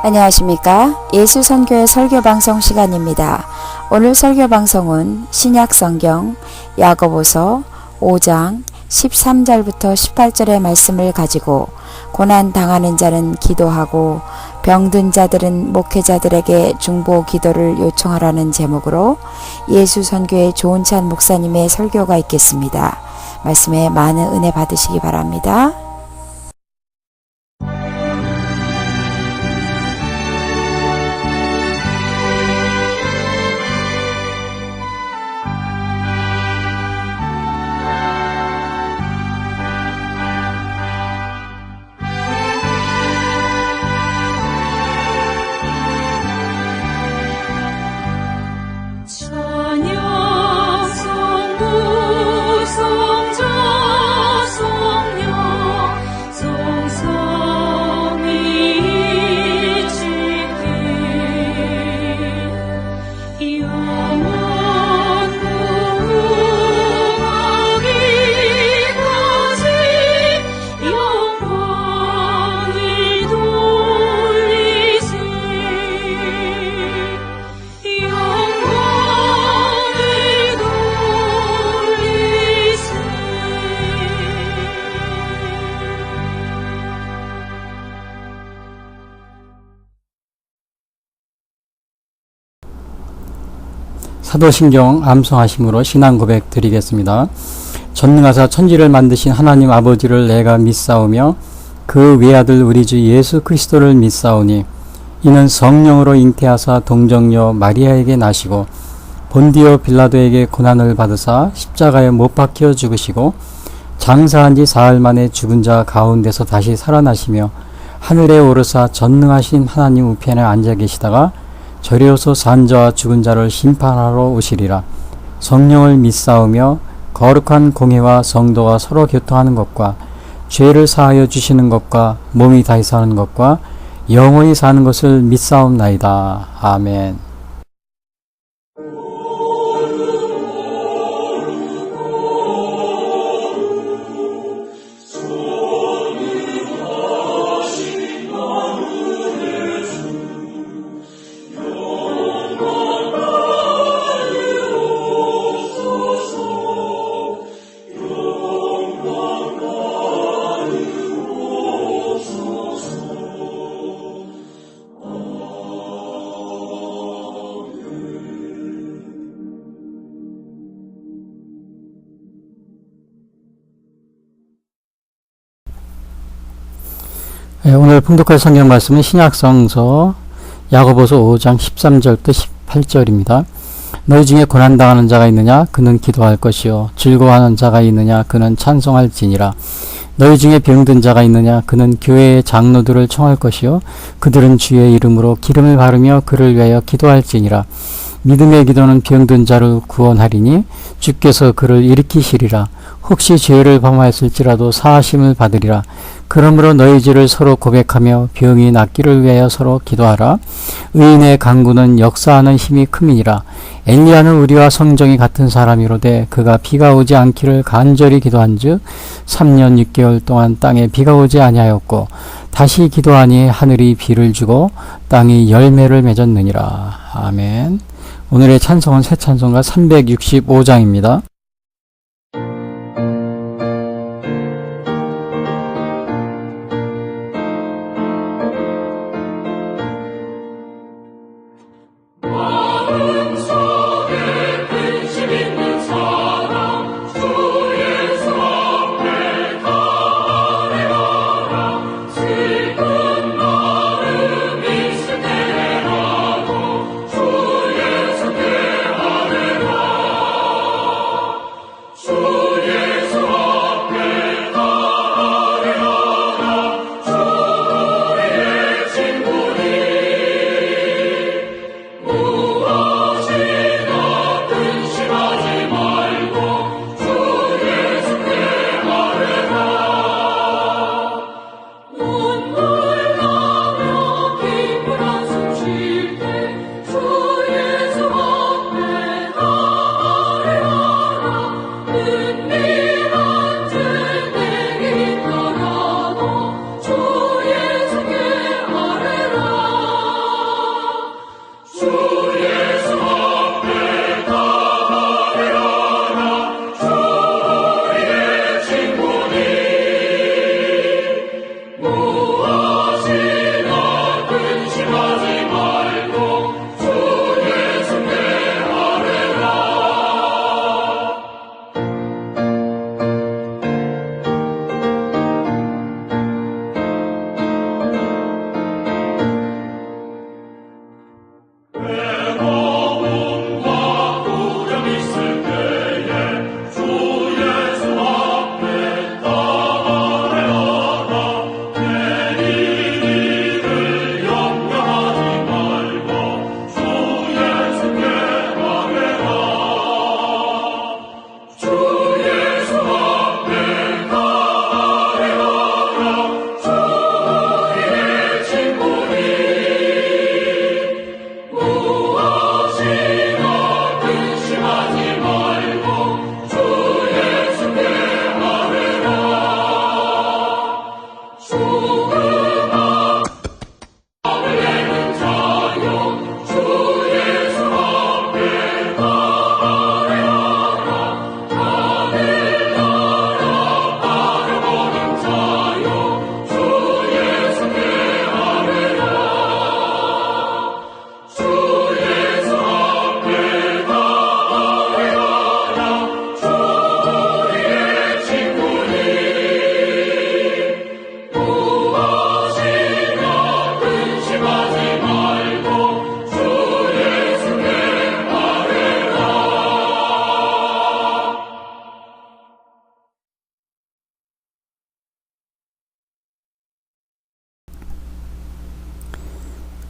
안녕하십니까? 예수선교의 설교방송 시간입니다. 오늘 설교방송은 신약성경 야고보서 5장 13절부터 18절의 말씀을 가지고 고난당하는 자는 기도하고 병든 자들은 목회자들에게 중보 기도를 요청하라는 제목으로 예수선교의 조은찬 목사님의 설교가 있겠습니다. 말씀에 많은 은혜 받으시기 바랍니다. 사도신경 암송하심으로 신앙 고백 드리겠습니다. 전능하사 천지를 만드신 하나님 아버지를 내가 믿사오며 그 외아들 우리 주 예수 그리스도를 믿사오니 이는 성령으로 잉태하사 동정녀 마리아에게 나시고 본디오 빌라도에게 고난을 받으사 십자가에 못 박혀 죽으시고 장사한 지 사흘 만에 죽은 자 가운데서 다시 살아나시며 하늘에 오르사 전능하신 하나님 우편에 앉아 계시다가 저리로서 산 자와 죽은 자를 심판하러 오시리라. 성령을 믿사오며 거룩한 공회와 성도가 서로 교통하는 것과 죄를 사하여 주시는 것과 몸이 다시 사는 것과 영원히 사는 것을 믿사옵나이다. 아멘. 오늘 봉독할 성경 말씀은 신약성서 야고보서 5장 13절부터 18절입니다. 너희 중에 고난당하는 자가 있느냐? 그는 기도할 것이요. 즐거워하는 자가 있느냐? 그는 찬송할지니라. 너희 중에 병든 자가 있느냐? 그는 교회의 장로들을 청할 것이요. 그들은 주의 이름으로 기름을 바르며 그를 위하여 기도할지니라. 믿음의 기도는 병든 자를 구원하리니 주께서 그를 일으키시리라. 혹시 죄를 범하였을지라도 사하심을 받으리라. 그러므로 너희 죄를 서로 고백하며 병이 낫기를 위하여 서로 기도하라. 의인의 간구는 역사하는 힘이 큼이니라. 엘리야는 우리와 성정이 같은 사람이로되 그가 비가 오지 않기를 간절히 기도한즉 3년 6개월 동안 땅에 비가 오지 아니하였고 다시 기도하니 하늘이 비를 주고 땅이 열매를 맺었느니라. 아멘. 오늘의 찬송은 새 찬송가 365장입니다.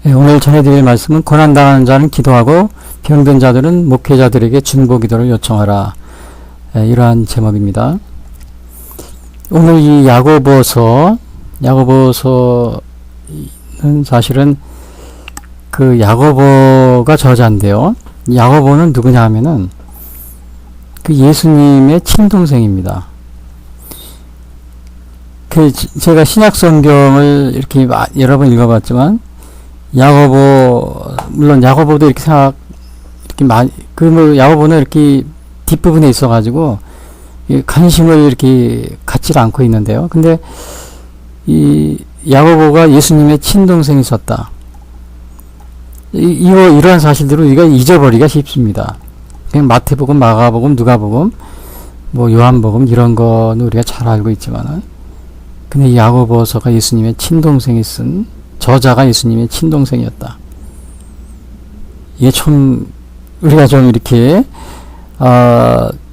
오늘 전해드릴 말씀은 고난당하는 자는 기도하고 병든 자들은 목회자들에게 중보기도를 요청하라. 이러한 제목입니다. 오늘 이 야고보서는 사실은 그 야고보가 저자인데요. 야고보는 누구냐 하면은 그 예수님의 친동생입니다. 제가 신약 성경을 이렇게 여러 번 읽어봤지만 물론 야고보도 이렇게 야고보는 이렇게 뒷부분에 있어가지고 관심을 이렇게 갖지 않고 있는데요. 근데 이 야고보가 예수님의 친동생이 있었다. 이러한 사실들을 우리가 잊어버리기가 쉽습니다. 그냥 마태복음, 마가복음, 누가복음, 요한복음 이런 거는 우리가 잘 알고 있지만은, 근데 이 야고보서가 예수님의 친동생이 쓴 저자가 예수님의 친동생이었다. 이게 좀 우리가 좀 이렇게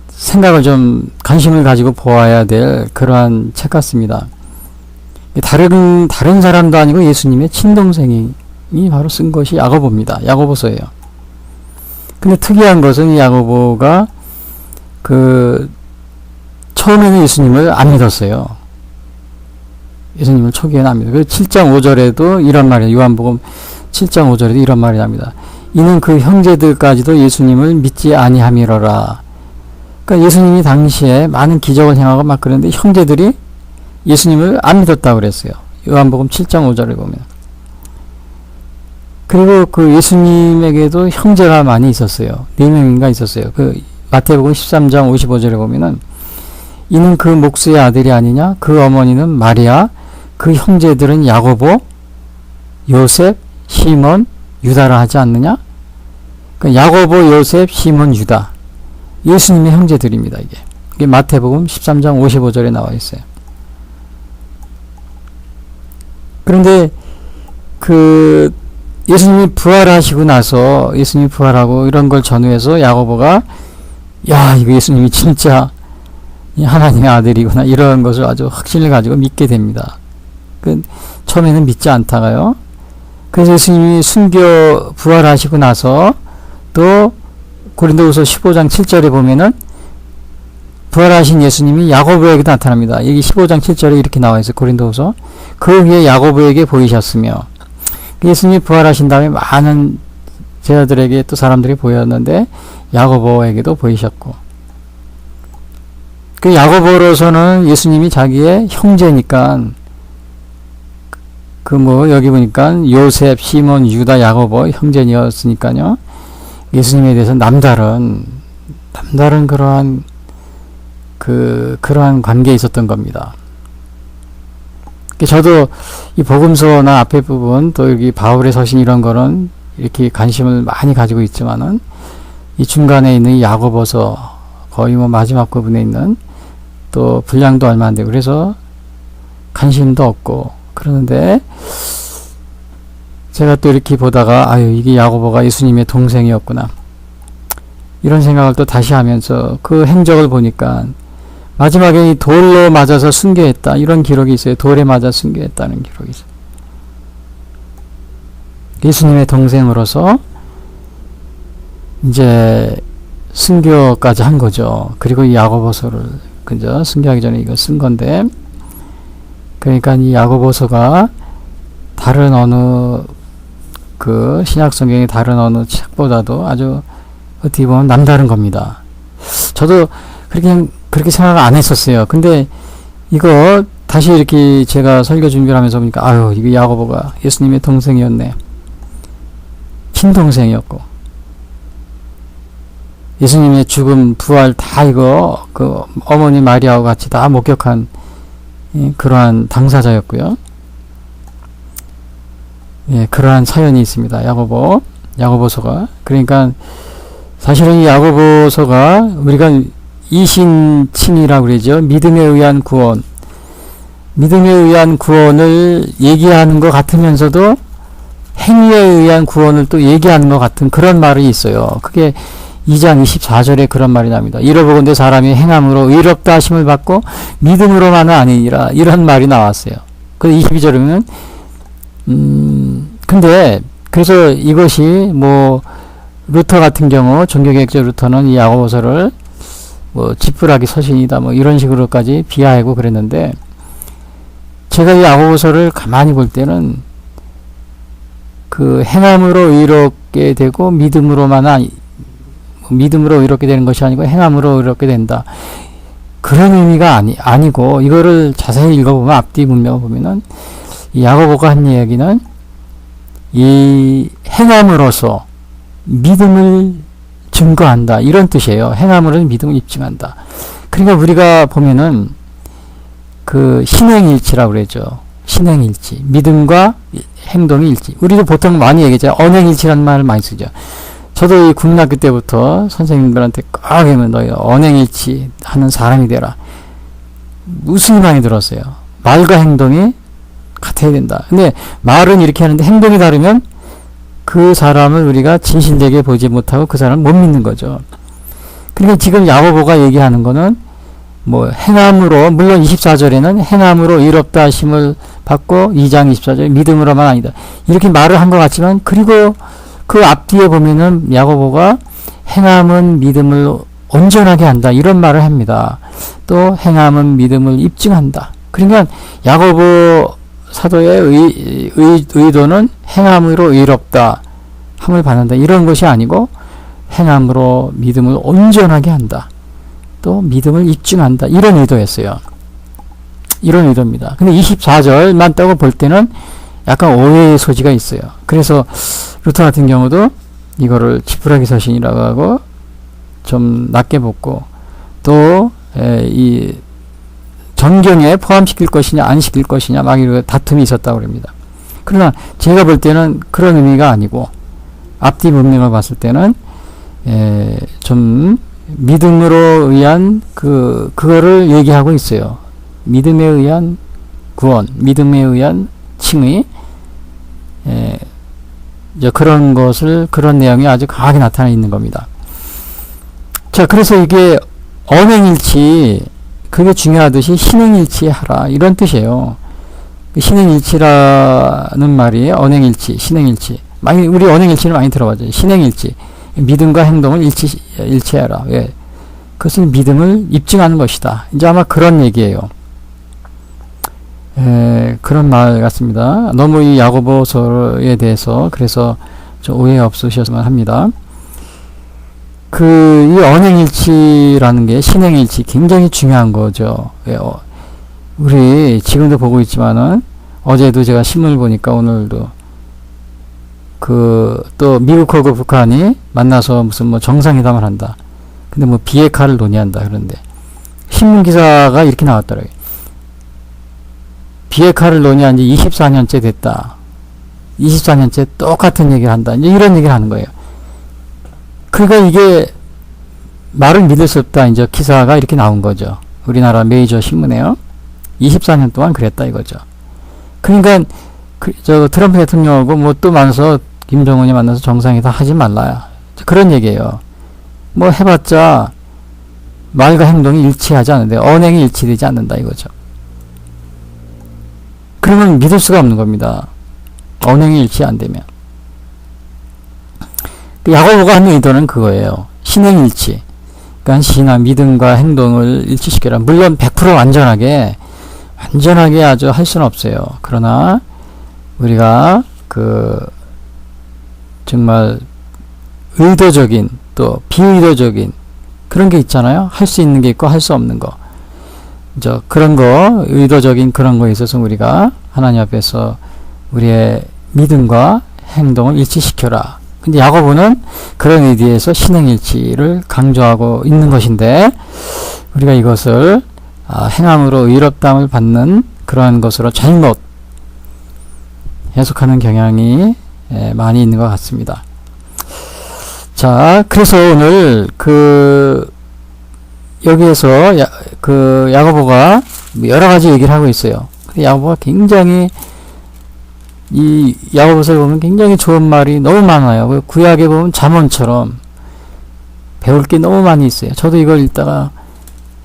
생각을 좀 관심을 가지고 보아야 될 그러한 책 같습니다. 다른 사람도 아니고 예수님의 친동생이 바로 쓴 것이 야고보입니다. 야고보서예요. 근데 특이한 것은 이 야고보가 처음에는 예수님을 안 믿었어요. 예수님을 초기에는 안 믿어요. 7장 5절에도 이런 말이에요. 요한복음 7장 5절에도 이런 말이 납니다. 이는 그 형제들까지도 예수님을 믿지 아니함이러라. 그러니까 예수님이 당시에 많은 기적을 행하고 막 그랬는데 형제들이 예수님을 안 믿었다고 그랬어요. 요한복음 7장 5절을 보면. 그리고 그 예수님에게도 형제가 많이 있었어요. 4명인가 있었어요. 마태복음 13장 55절에 보면은 이는 그 목수의 아들이 아니냐? 그 어머니는 마리아, 그 형제들은 야고보, 요셉, 시몬, 유다라 하지 않느냐? 그러니까 야고보, 요셉, 시몬, 유다. 예수님의 형제들입니다. 이게 마태복음 13장 55절에 나와 있어요. 그런데 예수님이 부활하시고 나서 예수님이 부활하고 이런 걸 전후해서 야고보가 이거 예수님이 진짜 하나님의 아들이구나 이런 것을 아주 확신을 가지고 믿게 됩니다. 처음에는 믿지 않다가요. 그래서 예수님이 부활하시고 나서 또 고린도후서 15장 7절에 보면은 부활하신 예수님이 야고보에게 나타납니다. 여기 15장 7절에 이렇게 나와 있어요. 고린도후서. 그 후에 야고보에게 보이셨으며, 예수님이 부활하신 다음에 많은 제자들에게 또 사람들이 보였는데 야고보에게도 보이셨고, 야고보로서는 예수님이 자기의 형제니까 여기 보니까 요셉, 시몬, 유다, 야고보 형제니었으니까요. 예수님에 대해서 남다른 그러한 관계에 있었던 겁니다. 저도 이 복음서나 앞에 부분 또 여기 바울의 서신 이런 거는 이렇게 관심을 많이 가지고 있지만은 이 중간에 있는 이 야고보서 거의 마지막 부분에 있는 또 분량도 얼마 안 되고 그래서 관심도 없고 그러는데 제가 또 이렇게 보다가 이게 야고보가 예수님의 동생이었구나 이런 생각을 또 다시 하면서 그 행적을 보니까 마지막에 이 돌로 맞아서 순교했다 이런 기록이 있어요. 돌에 맞아 순교했다는 기록이 있어요. 예수님의 동생으로서 이제 순교까지 한 거죠. 그리고 이 야고보서를 그저 순교하기 전에 이거 쓴 건데, 그러니까 이 야고보서가 다른 어느 신약 성경의 다른 어느 책보다도 아주 어떻게 보면 남다른 겁니다. 저도 그렇게 생각을 안 했었어요. 근데 이거 다시 이렇게 제가 설교 준비를 하면서 보니까 이거 야고보가 예수님의 동생이었네. 친동생이었고 예수님의 죽음, 부활 다 이거 어머니 마리아와 같이 다 목격한 그러한 당사자였고요. 그러한 사연이 있습니다. 야고보서가. 그러니까 사실은 이 야고보서가 우리가 이신칭이라고 그러죠. 믿음에 의한 구원을 얘기하는 것 같으면서도 행위에 의한 구원을 또 얘기하는 것 같은 그런 말이 있어요. 그게 2장 24절에 그런 말이 납니다. 이러보건대 사람이 행함으로 의롭다 하심을 받고 믿음으로만은 아니니라 이런 말이 나왔어요. 그 22절에는 근데 그래서 이것이 뭐 루터 같은 경우 종교개혁자 루터는 이 야고보서를 뭐 지푸라기 서신이다 뭐 이런 식으로까지 비하하고 그랬는데, 제가 이 야고보서를 가만히 볼 때는 그 행함으로 의롭게 되고 믿음으로 의롭게 되는 것이 아니고 행함으로 의롭게 된다, 그런 의미가 아니고, 이거를 자세히 읽어보면 앞뒤 문맥을 보면은 이 야고보가 한 이야기는 이 행함으로서 믿음을 증거한다, 이런 뜻이에요. 행함으로 믿음을 입증한다. 그러니까 우리가 보면은 그 신행일치라고 그러죠. 신행일치. 믿음과 행동의 일치. 우리도 보통 많이 얘기하죠. 언행일치라는 말을 많이 쓰죠. 저도 이 국민학교 때부터 선생님들한테 꼭 하면 너희 언행일치 하는 사람이 되라, 무슨 많이 들었어요. 말과 행동이 같아야 된다. 근데 말은 이렇게 하는데 행동이 다르면 그 사람을 우리가 진실되게 보지 못하고 그 사람을 못 믿는 거죠. 그러니까 지금 야고보가 얘기하는 거는 뭐 행함으로, 물론 24절에는 행함으로 의롭다 하심을 받고 2장 24절에 믿음으로만 아니다, 이렇게 말을 한 것 같지만, 그리고 그 앞뒤에 보면은 야고보가 행함은 믿음을 온전하게 한다, 이런 말을 합니다. 또 행함은 믿음을 입증한다. 그러니까 야고보 사도의 의도는 행함으로 의롭다 함을 받는다, 이런 것이 아니고 행함으로 믿음을 온전하게 한다, 또 믿음을 입증한다, 이런 의도였어요. 이런 의도입니다. 근데 24절만 따고 볼 때는 약간 오해의 소지가 있어요. 그래서 루터 같은 경우도 이거를 지푸라기 서신이라고 하고 좀 낮게 보고, 또 이 정경에 포함시킬 것이냐 안 시킬 것이냐 막 이런 다툼이 있었다고 합니다. 그러나 제가 볼 때는 그런 의미가 아니고, 앞뒤 문맥을 봤을 때는 좀 믿음으로 의한 그거를 얘기하고 있어요. 믿음에 의한 구원, 믿음에 의한 칭의, 그런 내용이 아주 강하게 나타나 있는 겁니다. 자, 그래서 이게 언행일치, 그게 중요하듯이 신행일치 하라, 이런 뜻이에요. 신행일치라는 말이 언행일치, 신행일치. 우리 언행일치는 많이 들어봤죠. 신행일치. 믿음과 행동을 일치하라. 왜? 그것은 믿음을 입증하는 것이다. 이제 아마 그런 얘기예요. 그런 말 같습니다. 너무 이 야고보서에 대해서 그래서 좀 오해 없으셨으면 합니다. 이 언행일치라는 게 신행일치 굉장히 중요한 거죠. 우리 지금도 보고 있지만은, 어제도 제가 신문을 보니까 오늘도 또 미국하고 북한이 만나서 무슨 뭐 정상회담을 한다. 근데 뭐 비핵화를 논의한다. 그런데 신문 기사가 이렇게 나왔더라고요. 비핵화를 논의한 지 24년째 됐다. 24년째 똑같은 얘기를 한다. 이제 이런 얘기를 하는 거예요. 그러니까 이게 말을 믿을 수 없다. 이제 기사가 이렇게 나온 거죠. 우리나라 메이저 신문에요. 24년 동안 그랬다 이거죠. 그러니까 트럼프 대통령하고 뭐 또 만나서 김정은이 만나서 정상회담 하지 말라야, 그런 얘기예요. 뭐 해봤자 말과 행동이 일치하지 않는데, 언행이 일치되지 않는다 이거죠. 그러면 믿을 수가 없는 겁니다. 언행이 일치 안 되면. 야고보가 하는 의도는 그거예요. 신행일치. 그러니까 신화, 믿음과 행동을 일치시켜라. 물론 100% 완전하게 아주 할 수는 없어요. 그러나 우리가 정말 의도적인, 또 비의도적인 그런 게 있잖아요. 할 수 있는 게 있고 할 수 없는 거. 그런 거, 의도적인 그런 거에 있어서 우리가 하나님 앞에서 우리의 믿음과 행동을 일치시켜라. 근데 야고보는 그런 의미에서 신행일치를 강조하고 있는 것인데, 우리가 이것을 행함으로 의롭다함을 받는 그러한 것으로 잘못 해석하는 경향이 많이 있는 것 같습니다. 자, 그래서 오늘 여기에서 야고보가 여러 가지 얘기를 하고 있어요. 근데 야고보가 굉장히, 이 야고보서를 보면 굉장히 좋은 말이 너무 많아요. 구약에 보면 잠언처럼 배울 게 너무 많이 있어요. 저도 이걸 읽다가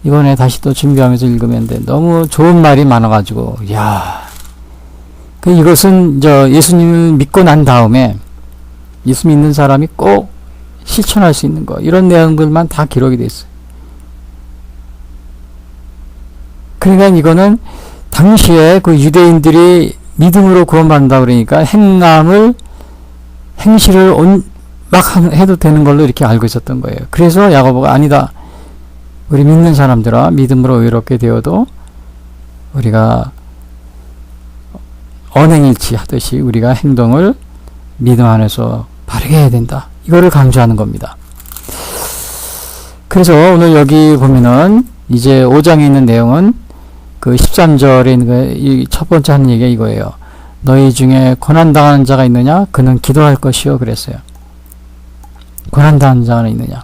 이번에 다시 또 준비하면서 읽으면 너무 좋은 말이 많아가지고, 이것은 예수님을 믿고 난 다음에 예수 믿는 사람이 꼭 실천할 수 있는 거, 이런 내용들만 다 기록이 돼 있어요. 그러니까 이거는 당시에 그 유대인들이 믿음으로 구원받는다 그러니까 행실을 막 해도 되는 걸로 이렇게 알고 있었던 거예요. 그래서 야고보가 아니다. 우리 믿는 사람들아, 믿음으로 의롭게 되어도 우리가 언행일치 하듯이 우리가 행동을 믿음 안에서 바르게 해야 된다. 이거를 강조하는 겁니다. 그래서 오늘 여기 보면은 이제 5장에 있는 내용은 그 13절에 있는 이 첫 번째 하는 얘기가 이거예요. 너희 중에 고난당하는 자가 있느냐? 그는 기도할 것이요. 그랬어요. 고난당하는 자가 있느냐?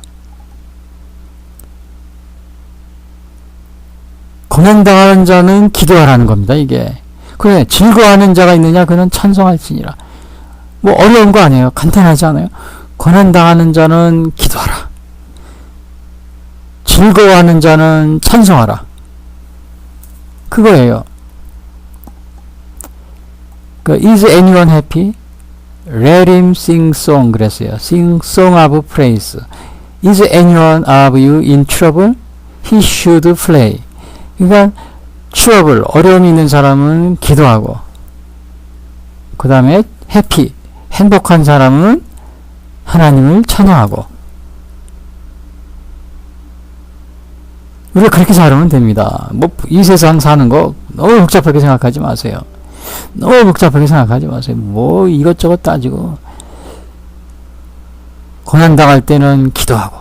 고난당하는 자는 기도하라는 겁니다. 이게. 그래, 즐거워하는 자가 있느냐? 그는 찬송할지니라. 뭐 어려운 거 아니에요. 간단하지 않아요? 고난당하는 자는 기도하라. 즐거워하는 자는 찬송하라. 그거예요. Is anyone happy? Let him sing song 그랬어요. Sing song of praise. Is anyone of you in trouble? He should pray. 그러니까 trouble, 어려움이 있는 사람은 기도하고, 그 다음에 happy, 행복한 사람은 하나님을 찬양하고. 우리가 그렇게 살면 됩니다. 뭐 이 세상 사는 거 너무 복잡하게 생각하지 마세요. 너무 복잡하게 생각하지 마세요. 뭐 이것저것 따지고. 고난당할 때는 기도하고,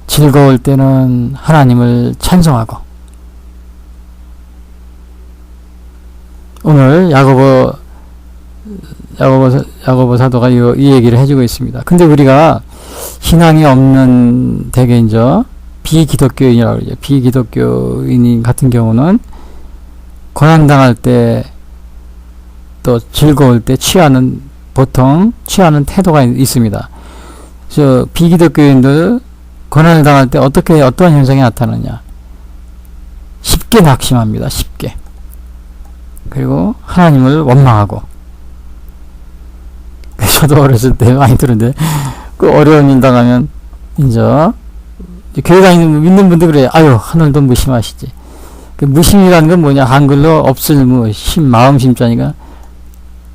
즐거울 때는 하나님을 찬송하고. 오늘 야고보 사도가 이 얘기를 해주고 있습니다. 근데 우리가 신앙이 없는 대개 이제 비기독교인이라고 그러죠. 비기독교인 같은 경우는 고난당할 때 또 즐거울 때 보통 취하는 태도가 있습니다. 그래서 비기독교인들 고난을 당할 때 어떠한 현상이 나타나냐? 쉽게 낙심합니다. 쉽게. 그리고 하나님을 원망하고. 저도 어렸을 때 많이 들었는데, 그 어려운 일 당하면 이제 교회 다니는 믿는 분들 그래요. 아유, 하늘도 무심하시지. 그 무심이라는 건 뭐냐? 한글로 없을무, 마음 심자니까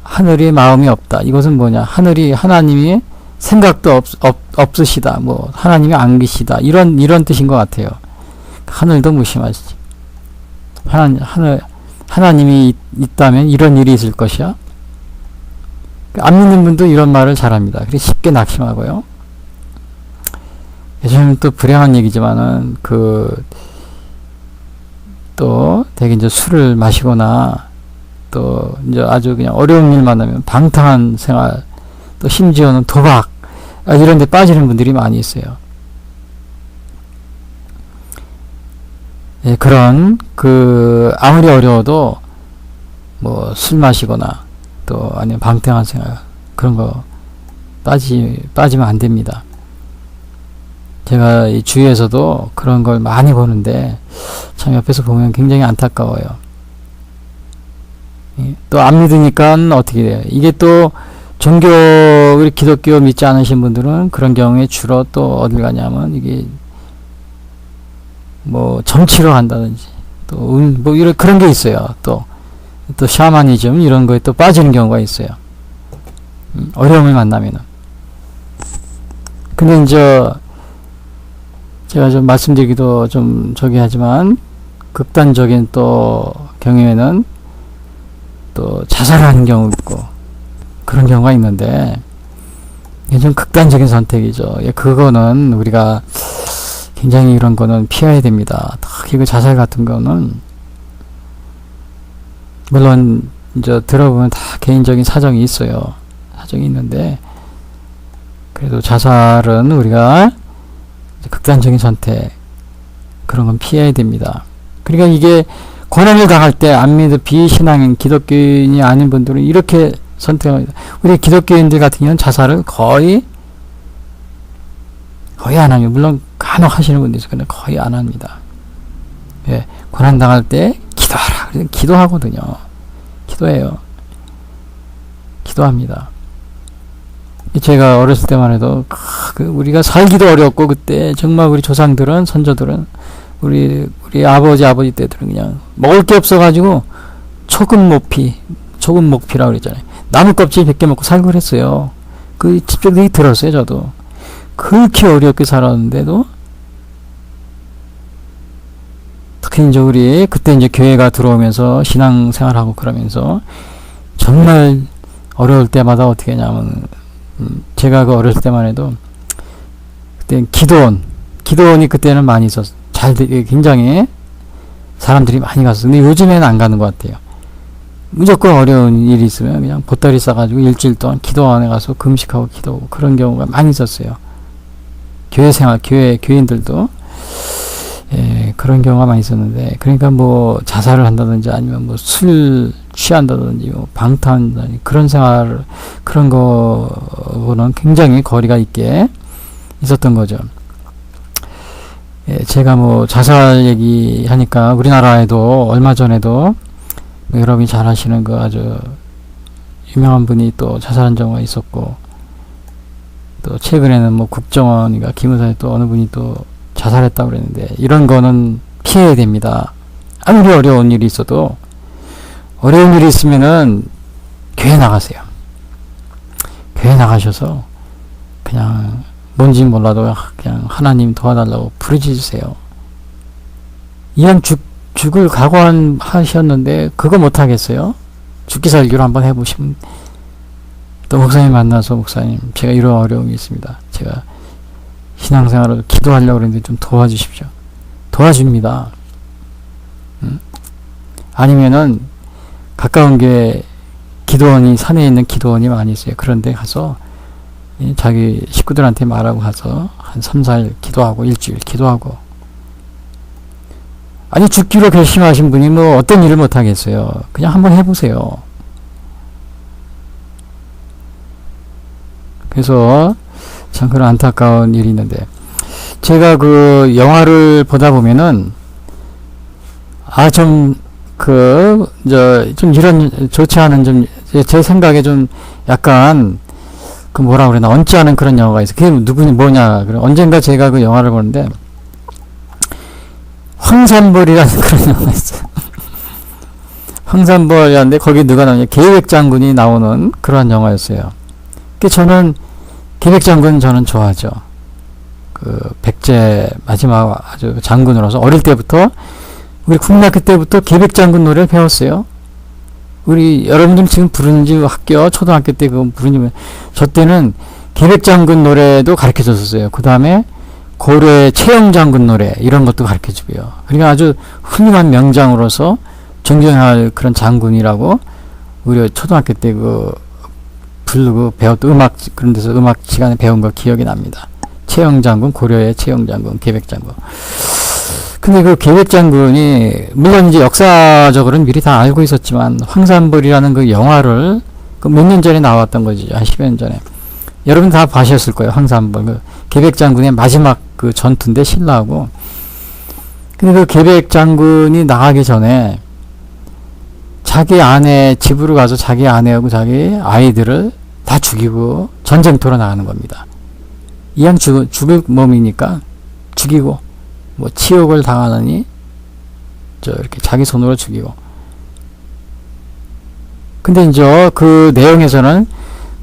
하늘이 마음이 없다. 이것은 뭐냐? 하나님이 생각도 없으시다. 뭐 하나님이 안 계시다. 이런 뜻인 것 같아요. 하늘도 무심하시지. 하나님이 있다면 이런 일이 있을 것이야. 안 믿는 분도 이런 말을 잘합니다. 그래서 쉽게 낙심하고요. 요즘 또 불행한 얘기지만은 또 되게 이제 술을 마시거나 또 이제 아주 그냥 어려운 일 만나면 방탕한 생활, 또 심지어는 도박 이런 데 빠지는 분들이 많이 있어요. 예, 그런 아무리 어려워도 뭐 술 마시거나 또 아니면 방탕한 생활 그런 거 빠지면 안 됩니다. 제가 이 주위에서도 그런 걸 많이 보는데 참 옆에서 보면 굉장히 안타까워요. 또 안 믿으니까 어떻게 돼요? 이게 또 우리 기독교 믿지 않으신 분들은 그런 경우에 주로 또 어딜 가냐면 이게 뭐 정치로 한다든지 또 뭐 이런 그런 게 있어요. 또 샤머니즘 이런 거에 또 빠지는 경우가 있어요. 어려움을 만나면은. 근데 이제 제가 좀 말씀드리기도 좀 하지만 극단적인 또 경우에는 또 자살하는 경우 있고 그런 경우가 있는데 이게 좀 극단적인 선택이죠. 예, 그거는 우리가 굉장히 이런 거는 피해야 됩니다. 특히 그 자살 같은 거는 물론 이제 들어보면 다 개인적인 사정이 있어요. 사정이 있는데 그래도 자살은 우리가 극단적인 선택 그런 건 피해야 됩니다. 그러니까 이게 고난을 당할 때 안 믿는 비신앙인 기독교인이 아닌 분들은 이렇게 선택합니다. 우리 기독교인들 같은 경우는 자살을 거의 안 합니다. 물론 간혹 하시는 분도 있어요. 근데 거의 안 합니다. 예, 고난 당할 때 기도하라. 그래서 기도하거든요. 기도해요. 기도합니다. 제가 어렸을 때만 해도 우리가 살기도 어렵고 그때 정말 우리 조상들은 선조들은 우리 아버지 때들은 그냥 먹을 게 없어가지고 초금 목피라고 그랬잖아요. 나무 껍질 100개 먹고 살고 그랬어요. 그 직접 얘기 들었어요. 저도 그렇게 어렵게 살았는데도 특히 이제 우리 그때 이제 교회가 들어오면서 신앙생활하고 그러면서 정말 어려울 때마다 어떻게 했냐면 제가 그 어렸을 때만 해도 그때 기도원이 그때는 많이 있었어. 굉장히 사람들이 많이 갔어. 근데 요즘에는 안 가는 것 같아요. 무조건 어려운 일이 있으면 그냥 보따리 싸가지고 일주일 동안 기도원에 가서 금식하고 기도하고 그런 경우가 많이 있었어요. 교인들도 그런 경우가 많이 있었는데, 그러니까 뭐 자살을 한다든지 아니면 뭐 술 취한다든지 뭐 방탕한다든지 그런 생활, 그런 거는 굉장히 거리가 있게 있었던 거죠. 제가 뭐 자살 얘기하니까 우리나라에도 얼마 전에도 뭐 여러분이 잘 아시는 그 아주 유명한 분이 또 자살한 경우가 있었고, 또 최근에는 뭐 국정원이가 기무사에 또 어느 분이 또 자살했다고 그랬는데, 이런 거는 피해야 됩니다. 아무리 어려운 일이 있어도 어려운 일이 있으면은 교회 나가세요. 교회 나가셔서 그냥 뭔지 몰라도 그냥 하나님 도와달라고 부르짖으세요. 이왕 죽을 각오하셨는데 그거 못하겠어요? 죽기 살기로 한번 해보시면, 또 목사님 만나서 목사님 제가 이런 어려움이 있습니다. 제가 신앙생활을 기도하려고 그랬는데 좀 도와주십시오. 도와줍니다. 아니면은 가까운 게 기도원이, 산에 있는 기도원이 많이 있어요. 그런데 가서 자기 식구들한테 말하고 가서 한 3, 4일 기도하고 일주일 기도하고. 아니 죽기로 결심하신 분이 뭐 어떤 일을 못하겠어요. 그냥 한번 해보세요. 그래서 참 그런 안타까운 일이 있는데, 제가 그 영화를 보다 보면은 좀 이런 좋지 않은 좀 제 생각에 좀 약간 그 뭐라 그러나 얹지 않은 그런 영화가 있어. 그게 뭐냐? 언젠가 제가 그 영화를 보는데 황산벌이라는 그런 영화가 있어요. 황산벌이라는데 거기 누가 나오냐? 계획장군이 나오는 그런 영화였어요. 저는 계획장군 저는 좋아하죠. 그 백제 마지막 아주 장군으로서 어릴 때부터, 우리 국민학교 때부터 계획장군 노래를 배웠어요. 우리 여러분들 지금 부르는지 학교 초등학교 때 그거 부르는지, 저 때는 계획장군 노래도 가르쳐 줬었어요. 그 다음에 고려의 최영장군 노래 이런 것도 가르쳐 주고요. 그러니까 아주 훌륭한 명장으로서 존경할 그런 장군이라고 우리 초등학교 때 부르고 배웠던 음악, 그런 데서 음악 시간에 배운 거 기억이 납니다. 최영장군, 고려의 최영장군, 계획장군. 근데 그 계획장군이 물론 이제 역사적으로는 미리 다 알고 있었지만, 황산벌이라는 그 영화를 몇 년 전에 나왔던 거지, 한 10여 년 전에. 여러분 다 보셨을 거예요. 황산벌 그 계획장군의 마지막 그 전투인데, 신라하고. 근데 그 계획장군이 나가기 전에 자기 아내 집으로 가서 자기 아내하고 자기 아이들을 다 죽이고 전쟁터로 나가는 겁니다. 이왕 죽을 몸이니까 죽이고, 뭐 치욕을 당하느니 이렇게 자기 손으로 죽이고. 근데 이제 그 내용에서는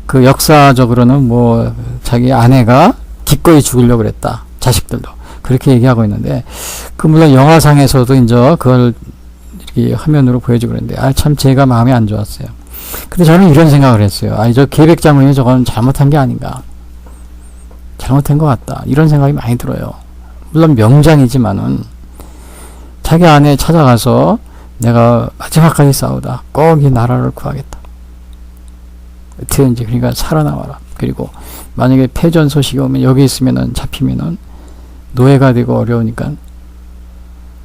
그 역사적으로는 뭐 자기 아내가 기꺼이 죽으려고 그랬다, 자식들도 그렇게 얘기하고 있는데, 그 물론 영화상에서도 이제 그걸 이렇게 화면으로 보여주고 그랬는데, 참 제가 마음이 안 좋았어요. 근데 저는 이런 생각을 했어요. 저 계획장군이 저건 잘못한 게 아닌가, 잘못한 것 같다, 이런 생각이 많이 들어요. 물론 명장이지만은 자기 아내 찾아가서 내가 마지막까지 싸우다 꼭 이 나라를 구하겠다, 어떻게든지 그러니까 살아남아라. 그리고 만약에 패전 소식이 오면 여기 있으면은 잡히면은 노예가 되고 어려우니까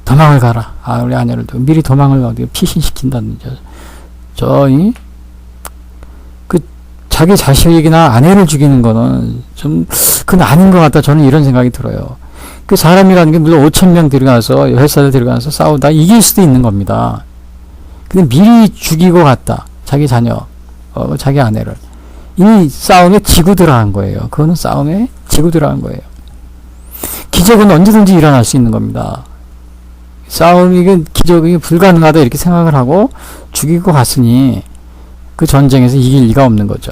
도망을 가라. 우리 아내를 미리 도망을 가고 피신시킨다든지. 자기 자식이나 아내를 죽이는 거는 좀 그건 아닌 것 같다, 저는 이런 생각이 들어요. 그 사람이라는 게 물론 5,000명 들어가서 혈사를 들어가서 싸우다 이길 수도 있는 겁니다. 근데 미리 죽이고 갔다, 자기 자녀, 자기 아내를. 이 싸움에 지고 들어간 거예요. 그거는 싸움에 지고 들어간 거예요. 기적은 언제든지 일어날 수 있는 겁니다. 싸움이 기적이 불가능하다 이렇게 생각을 하고 죽이고 갔으니 그 전쟁에서 이길 리가 없는 거죠.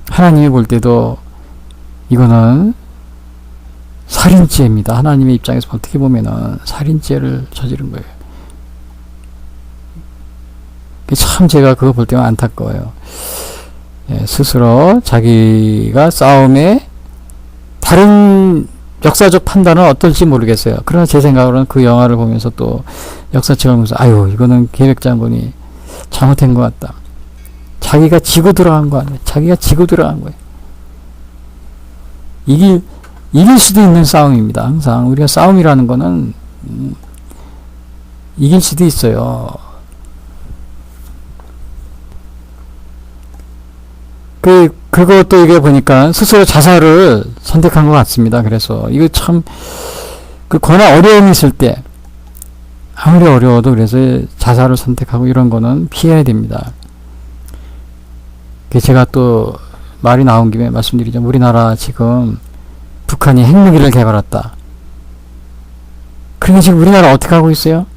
하나님이 볼 때도 이거는 살인죄입니다. 하나님의 입장에서 어떻게 보면은 살인죄를 저지른 거예요. 참 제가 그거 볼 때만 안타까워요. 예, 스스로 자기가 싸움에 다른 역사적 판단은 어떨지 모르겠어요. 그러나 제 생각으로는 그 영화를 보면서 또 역사책을 보면서 아유 이거는 계획장군이 잘못한 것 같다. 자기가 지고 들어간 거 아니에요. 자기가 지고 들어간 거예요. 이길 수도 있는 싸움입니다. 항상 우리가 싸움이라는 거는 이길 수도 있어요. 그것도 이게 보니까 스스로 자살을 선택한 것 같습니다. 그래서 이거 참 그거나 어려움이 있을 때 아무리 어려워도 그래서 자살을 선택하고 이런 거는 피해야 됩니다. 제가 또 말이 나온 김에 말씀드리죠. 우리나라 지금 북한이 핵무기를 개발했다. 그러면 지금 우리나라 어떻게 하고 있어요?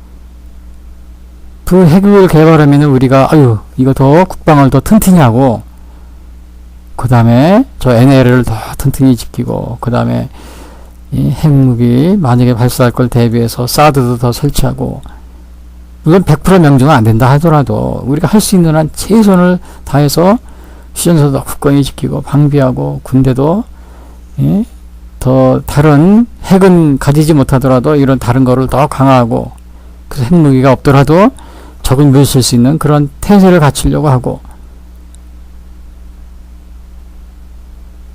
그 핵무기를 개발하면 우리가 아유 이거 더 국방을 더 튼튼히 하고 그 다음에 저 NLL을 더 튼튼히 지키고 그 다음에 이 핵무기 만약에 발사할 걸 대비해서 사드도 더 설치하고 물론 100% 명중은 안 된다 하더라도 우리가 할 수 있는 한 최선을 다해서 휴전선도 굳건히 지키고 방비하고 군대도 더 다른 핵은 가지지 못하더라도 이런 다른 거를 더 강화하고 그래서 핵무기가 없더라도 적을 물리칠 수 있는 그런 태세를 갖추려고 하고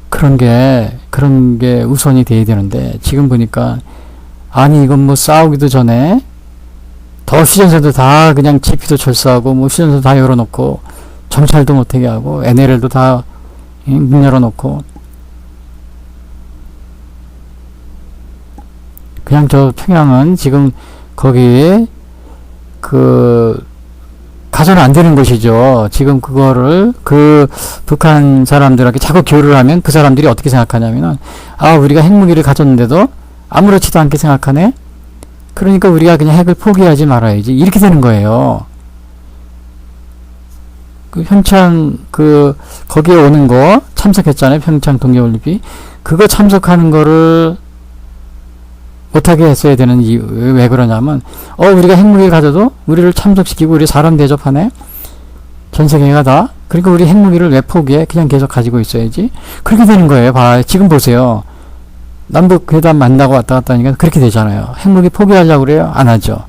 그런 게 우선이 돼야 되는데 지금 보니까 아니 이건 뭐 싸우기도 전에 더 휴전선도 다 그냥 GP도 철수하고 뭐 휴전선 다 열어놓고 정찰도 못하게 하고 NLL도 다 문 열어놓고 그냥 저 평양은 지금 거기에 가서는 안 되는 것이죠. 지금 그거를 북한 사람들에게 자꾸 교류를 하면 그 사람들이 어떻게 생각하냐면은 아 우리가 핵무기를 가졌는데도 아무렇지도 않게 생각하네. 그러니까 우리가 그냥 핵을 포기하지 말아야지 이렇게 되는 거예요. 평창 거기에 오는 거 참석했잖아요. 평창 동계올림픽 그거 참석하는 거를 못하게 했어야 되는 이유 왜 그러냐면 우리가 핵무기를 가져도 우리를 참석시키고 우리 사람 대접하네 전 세계가 다 그러니까 우리 핵무기를 왜 포기해 그냥 계속 가지고 있어야지 그렇게 되는 거예요. 지금 보세요. 남북 회담 만나고 왔다 갔다 하니까 그렇게 되잖아요. 핵무기 포기하려고 그래요? 안 하죠.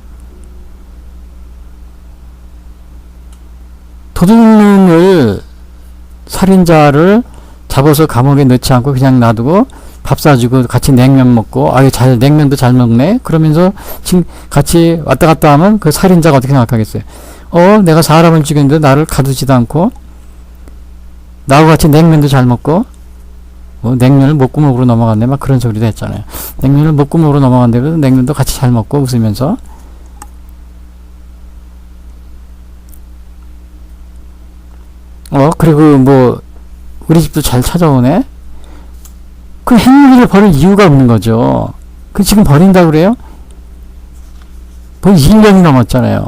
도둑놈을 살인자를 잡아서 감옥에 넣지 않고 그냥 놔두고 밥 사주고 같이 냉면 먹고 아유 냉면도 잘 먹네 그러면서 지금 같이 왔다 갔다 하면 그 살인자가 어떻게 생각하겠어요? 내가 사람을 죽였는데 나를 가두지도 않고 나하고 같이 냉면도 잘 먹고 냉면을 목구멍으로 넘어갔네 막 그런 소리도 했잖아요. 냉면을 목구멍으로 넘어간다고 냉면도 같이 잘 먹고 웃으면서 그리고 뭐 우리 집도 잘 찾아오네. 그 핵무기를 버릴 이유가 없는 거죠. 지금 버린다고 그래요? 벌써 1년이 넘었잖아요.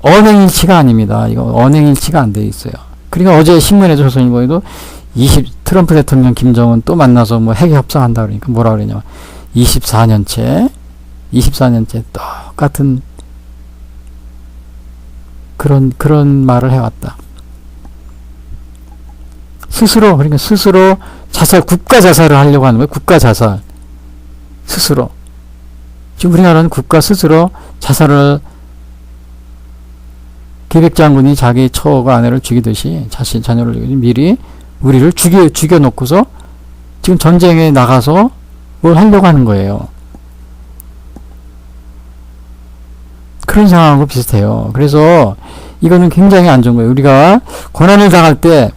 언행일치가 아닙니다. 이거 언행일치가 안 돼 있어요. 그러니까 어제 신문에도 조선일보에도 트럼프 대통령 김정은 또 만나서 뭐 핵 협상한다 그러니까 뭐라 그러냐면 24년째 똑같은 그런 말을 해왔다. 그러니까 스스로 국가 자살을 하려고 하는 거예요. 국가 자살. 스스로. 지금 우리나라는 국가 스스로 자살을 계백장군이 자기 처가 아내를 죽이듯이 자신 자녀를 죽이듯이 미리 우리를 죽여놓고서 지금 전쟁에 나가서 뭘 하려고 하는 거예요. 그런 상황하고 비슷해요. 그래서 이거는 굉장히 안 좋은 거예요. 우리가 고난을 당할 때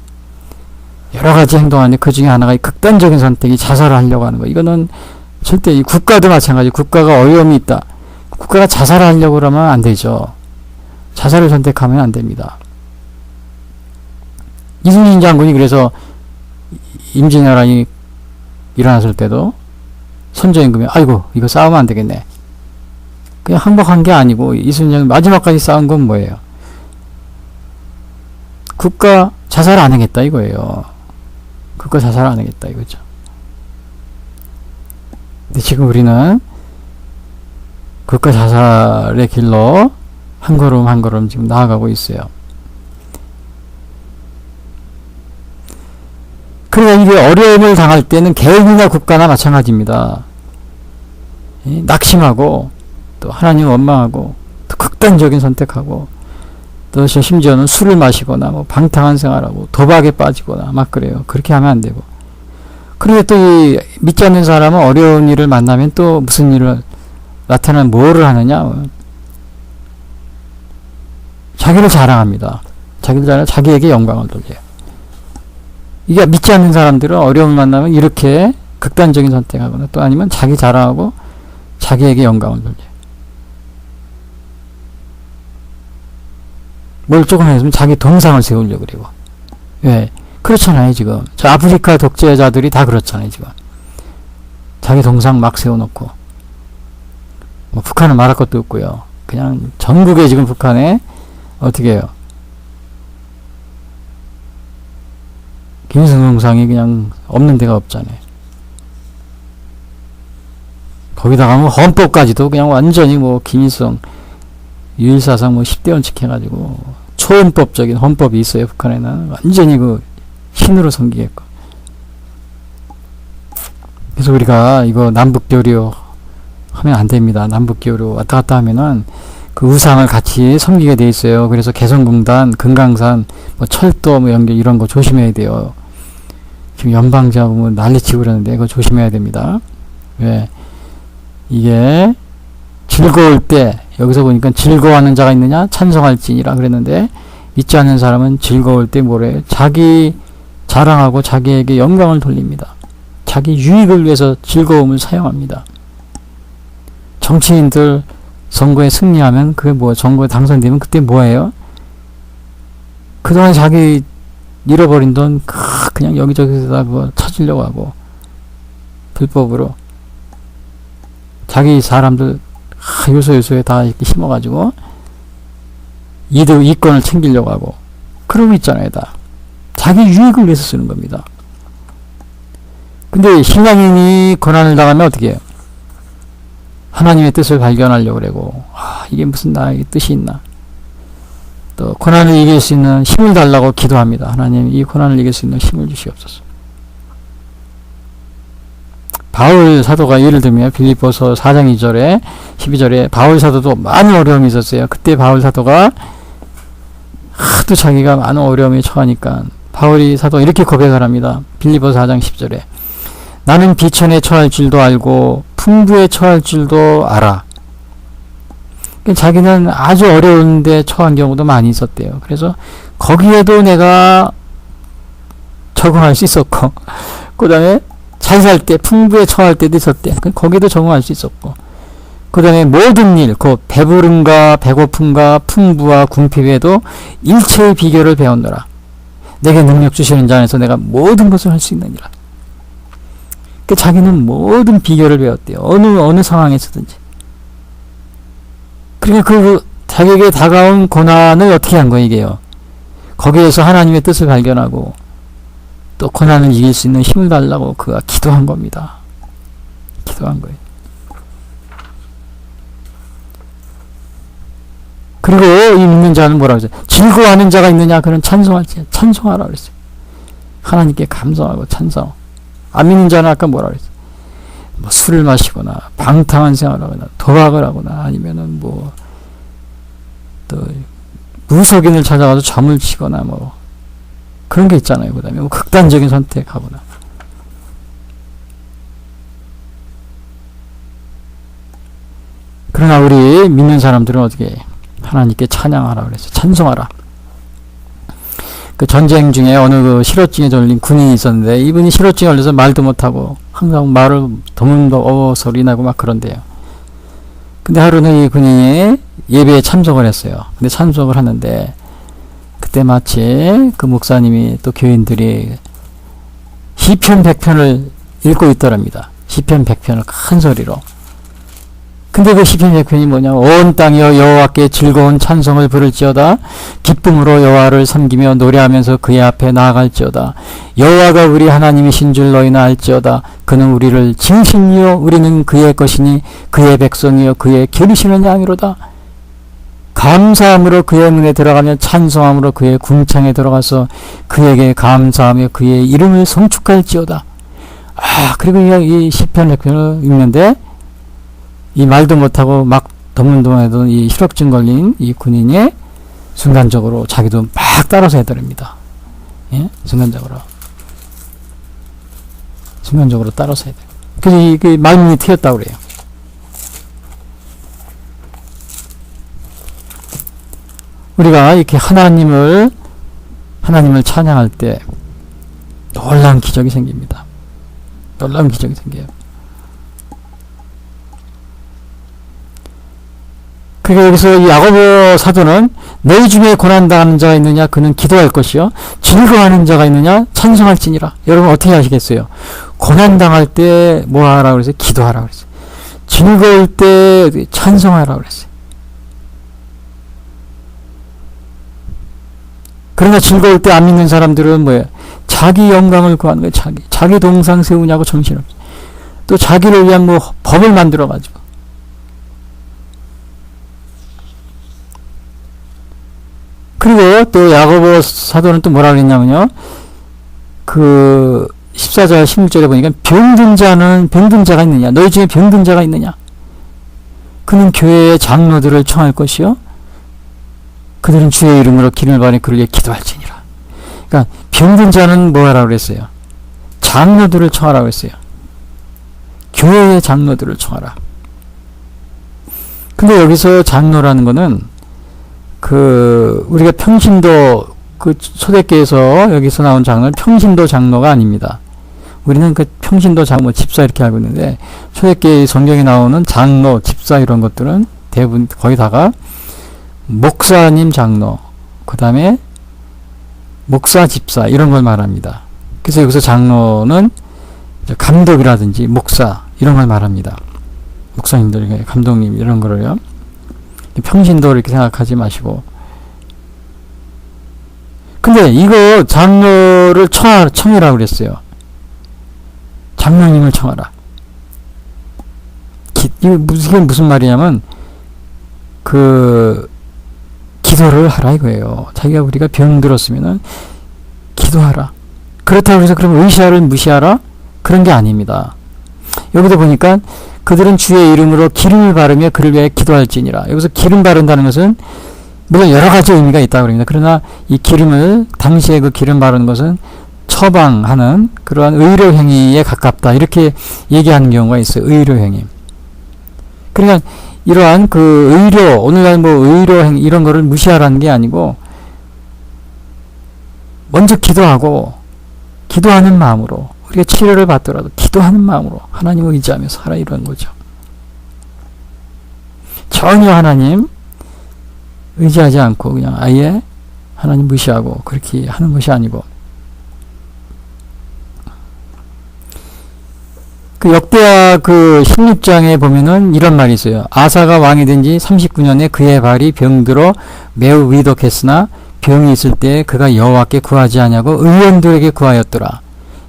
여러 가지 행동하는데 그 중에 하나가 극단적인 선택이 자살을 하려고 하는 거. 이거는 절대 이 국가도 마찬가지. 국가가 어려움이 있다. 국가가 자살을 하려고 그러면 안 되죠. 자살을 선택하면 안 됩니다. 이순신 장군이 그래서 임진왜란이 일어났을 때도 선조임금이 아이고 이거 싸우면 안 되겠네. 그냥 항복한 게 아니고 이순신 장군이 마지막까지 싸운 건 뭐예요? 국가 자살 안 하겠다 이거예요. 국가 자살 안 하겠다 이거죠. 근데 지금 우리는 국가 자살의 길로 한 걸음 한 걸음 지금 나아가고 있어요. 그러니까 이게 어려움을 당할 때는 개인이나 국가나 마찬가지입니다. 낙심하고 또 하나님 원망하고 또 극단적인 선택하고 또 심지어는 술을 마시거나 뭐 방탕한 생활하고 도박에 빠지거나 막 그래요. 그렇게 하면 안 되고. 그런데 또 이 믿지 않는 사람은 어려운 일을 만나면 또 무슨 일을 나타나는 뭐를 하느냐? 자기를 자랑합니다. 자기를 자랑, 자기에게 영광을 돌려요. 이게 믿지 않는 사람들은 어려움을 만나면 이렇게 극단적인 선택하거나 또 아니면 자기 자랑하고 자기에게 영광을 돌려요. 뭘 조금 했으면 자기 동상을 세우려고 그리고. 왜? 그렇잖아요, 지금. 저 아프리카 독재자들이 다 그렇잖아요, 지금. 자기 동상 막 세워놓고. 뭐 북한은 말할 것도 없고요. 그냥 전국에 지금 북한에 어떻게 해요? 김일성 동상이 그냥 없는 데가 없잖아요. 거기다가 뭐 헌법까지도 그냥 완전히 뭐 김일성 유일사상 뭐 10대 원칙 해가지고 초헌법적인 헌법이 있어요. 북한에는 완전히 그 신으로 섬기겠고. 그래서 우리가 이거 남북교류 하면 안 됩니다. 남북교류 왔다 갔다 하면은 그 우상을 같이 섬기게 돼 있어요. 그래서 개성공단, 금강산, 뭐 철도 뭐 연결 이런 거 조심해야 돼요. 지금 연방제하고 뭐 난리치고 그러는데 그거 조심해야 됩니다. 왜? 이게 즐거울 때 여기서 보니까 즐거워하는 자가 있느냐 찬송할지니라 그랬는데 믿지 않는 사람은 즐거울 때 뭐래요? 자기 자랑하고 자기에게 영광을 돌립니다. 자기 유익을 위해서 즐거움을 사용합니다. 정치인들 선거에 승리하면 그게 뭐 선거에 당선되면 그때 뭐예요? 그동안 자기 잃어버린 돈 그냥 여기저기서 뭐 찾으려고 하고 불법으로 자기 사람들 요소요소에 다 이렇게 심어가지고 이권을 챙기려고 하고 그러고 있잖아요. 다 자기 유익을 위해서 쓰는 겁니다. 근데 신앙인이 고난을 당하면 어떻게 해요? 하나님의 뜻을 발견하려고 그러고 이게 무슨 나에게 뜻이 있나? 또 고난을 이길 수 있는 힘을 달라고 기도합니다. 하나님 이 고난을 이길 수 있는 힘을 주시옵소서. 바울 사도가 예를 들면 빌립보서 4장 2절에 12절에 바울 사도도 많은 어려움이 있었어요. 그때 바울 사도가 하도 자기가 많은 어려움에 처하니까 바울이 사도 이렇게 고백을 합니다. 빌립보서 4장 10절에 나는 비천에 처할 줄도 알고 풍부에 처할 줄도 알아. 자기는 아주 어려운데 처한 경우도 많이 있었대요. 그래서 거기에도 내가 적응할 수 있었고 그 다음에 잘 살 때 풍부에 처할 때도 있었대. 거기도 적응할 수 있었고 그 다음에 모든 일, 그 배부름과 배고픔과 풍부와 궁핍에도 일체의 비결을 배웠노라. 내게 능력 주시는 자 안에서 내가 모든 것을 할 수 있느니라. 자기는 모든 비결을 배웠대요. 어느 상황에서든지. 그러니까 그 자기에게 다가온 고난을 어떻게 한 거예요, 이게요. 거기에서 하나님의 뜻을 발견하고 또 고난을 이길 수 있는 힘을 달라고 그가 기도한 겁니다. 기도한 거예요. 그리고 이 믿는 자는 뭐라고 했어요? 즐거워하는 자가 있느냐? 그는 찬송할지 찬송하라 그랬어요. 하나님께 감사하고 찬송. 안 믿는 자는 아까 뭐라고 그랬어요? 뭐 술을 마시거나 방탕한 생활을 하거나 도박을 하거나 아니면은 뭐 또 무속인을 찾아가서 점을 치거나 뭐 그런 게 있잖아요. 그 다음에 뭐 극단적인 선택하거나. 그러나 우리 믿는 사람들은 어떻게 해요? 하나님께 찬양하라 그랬어요. 찬송하라. 그 전쟁 중에 어느 그 실어증에 걸린 군인이 있었는데 이분이 실어증에 걸려서 말도 못하고 항상 말을 더문더 소리 나고 막 그런데요. 근데 하루는 이 군인이 예배에 참석을 했어요. 근데 참석을 하는데 그때 마치 그 목사님이 또 교인들이 시편 100편을 읽고 있더랍니다. 시편 100편을 큰 소리로. 근데 그 시편 100편이 뭐냐? 온 땅이여 여호와께 즐거운 찬송을 부를지어다. 기쁨으로 여호와를 섬기며 노래하면서 그의 앞에 나아갈지어다. 여호와가 우리 하나님이신 줄 너희는 알지어다. 그는 우리를 지으시니요 우리는 그의 것이니 그의 백성이요 그의 기르시는 양이로다. 감사함으로 그의 문에 들어가며 찬송함으로 그의 궁창에 들어가서 그에게 감사하며 그의 이름을 송축할지어다. 그리고 이 시편 100편을 읽는데 이 말도 못하고 막 덤문동하던 이 혈압증 걸린 이 군인이 순간적으로 자기도 막 따라서 해드립니다. 예? 순간적으로 따라서 해야 돼요. 그래서 이 말문이 트였다고 그래요. 우리가 이렇게 하나님을 찬양할 때 놀라운 기적이 생깁니다. 놀라운 기적이 생겨요. 그러니까 여기서 이 야고보 사도는 너희 중에 고난당하는 자가 있느냐 그는 기도할 것이요 즐거워하는 자가 있느냐 찬송할지니라. 여러분 어떻게 하시겠어요? 고난당할 때 뭐 하라고 그랬어요? 기도하라고 그랬어요. 즐거울 때 찬송하라고 그랬어요. 그러나 즐거울 때 안 믿는 사람들은 뭐예요? 자기 영광을 구하는 거예요. 자기 동상 세우냐고 정신없이. 또 자기를 위한 뭐 법을 만들어 가지고. 그리고 또 야고보 사도는 또 뭐라 그랬냐면요. 그 14절 16절에 보니까 병든 자가 있느냐? 너희 중에 병든 자가 있느냐? 그는 교회의 장로들을 청할 것이요. 그들은 주의 이름으로 기름을 받으니 그를 위해 기도할지니라. 그러니까 병든 자는 뭐 하라고 그랬어요? 장로들을 청하라고 했어요. 교회의 장로들을 청하라. 근데 여기서 장로라는 거는 우리가 평신도 초대교회에서 여기서 나온 장로는 평신도 장로가 아닙니다. 우리는 평신도 장로, 집사 이렇게 알고 있는데 초대교회 성경에 나오는 장로, 집사 이런 것들은 대부분 거의 다가 목사님 장로, 그 다음에 목사 집사 이런 걸 말합니다. 그래서 여기서 장로는 감독이라든지 목사 이런 걸 말합니다. 목사님들, 감독님 이런 거를요. 평신도 이렇게 생각하지 마시고. 근데 이거 장로를 청해라 그랬어요. 장로님을 청하라. 이게 무슨 말이냐면 기도를 하라 이거예요. 우리가 병들었으면은 기도하라. 그렇다고 해서 그럼 의시하를 무시하라? 그런 게 아닙니다. 여기도 보니까 그들은 주의 이름으로 기름을 바르며 그를 위해 기도할지니라. 여기서 기름 바른다는 것은 물론 여러 가지 의미가 있다고 합니다. 그러나 이 기름을 당시에 그 기름 바르는 것은 처방하는 그러한 의료 행위에 가깝다. 이렇게 얘기하는 경우가 있어요. 의료 행위. 그러니까 이러한 의료, 오늘날 의료 행위 이런 거를 무시하라는 게 아니고 먼저 기도하는 마음으로 우리가 치료를 받더라도 기도하는 마음으로 하나님을 의지하면서 하라 이런 거죠. 전혀 하나님 의지하지 않고 그냥 아예 하나님 무시하고 그렇게 하는 것이 아니고 역대하 16장에 보면은 이런 말이 있어요. 아사가 왕이 된 지 39년에 그의 발이 병들어 매우 위독했으나 병이 있을 때 그가 여호와께 구하지 아니하고 의원들에게 구하였더라.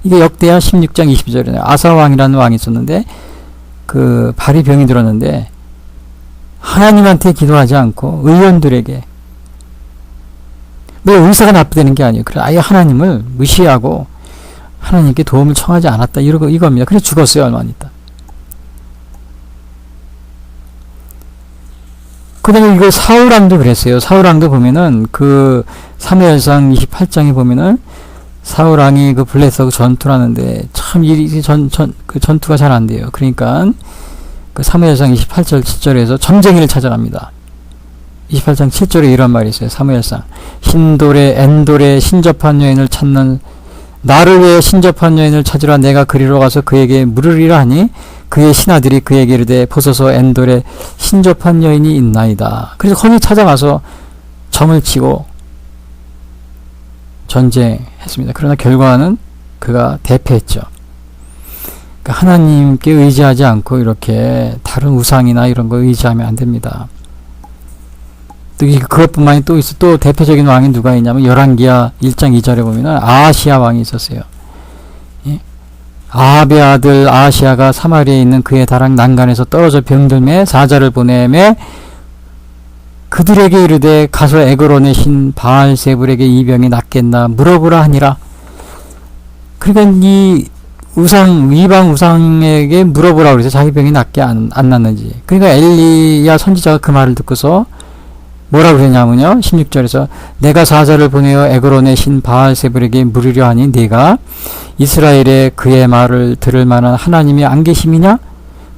이게 역대하 16장 22절이네요. 아사 왕이라는 왕이 있었는데 발이 병이 들었는데 하나님한테 기도하지 않고 의원들에게, 뭐 의사가 나쁘다는 게 아니에요. 그래 아예 하나님을 무시하고 하나님께 도움을 청하지 않았다 이겁니다. 그래서 죽었어요. 얼마 안 있다. 그 다음에 이거 사울왕도 그랬어요. 사울왕도 보면은 사무엘상 28장에 보면은 사울왕이 블레셋하고 전투를 하는데 참 전투가 잘 안 돼요. 그러니까 사무엘상 28절 7절에서 점쟁이를 찾아갑니다. 28장 7절에 이런 말이 있어요. 사무엘상 흰돌에 엔돌에 신접한 여인을 찾는 나를 위해 신접한 여인을 찾으라. 내가 그리로 가서 그에게 물으리라 하니 그의 신하들이 그에게 이르되 보소서 엔돌에 신접한 여인이 있나이다. 그래서 거기 찾아가서 점을 치고 전쟁했습니다. 그러나 결과는 그가 대패했죠. 그러니까 하나님께 의지하지 않고 이렇게 다른 우상이나 이런 거 의지하면 안 됩니다. 또 그것뿐만이 또 있어. 또 대표적인 왕이 누가 있냐면 열왕기하 1장 2절에 보면은 아하시아 왕이 있었어요. 예? 아합의 아들 아하시아가 사마리아에 있는 그의 다락 난간에서 떨어져 병들매 사자를 보내매 그들에게 이르되 가서 에그론의 신 바알세불에게 이 병이 낫겠나 물어보라 하니라. 그러니까 이 이방 우상에게 물어보라 그래서 자기 병이 낫게 안 낫는지. 그러니까 엘리야 선지자가 그 말을 듣고서 뭐라고 그랬냐면요. 16절에서 내가 사자를 보내어 에그론의 신 바알세불에게 물으려 하니 네가 이스라엘에 그의 말을 들을 만한 하나님이 안 계심이냐?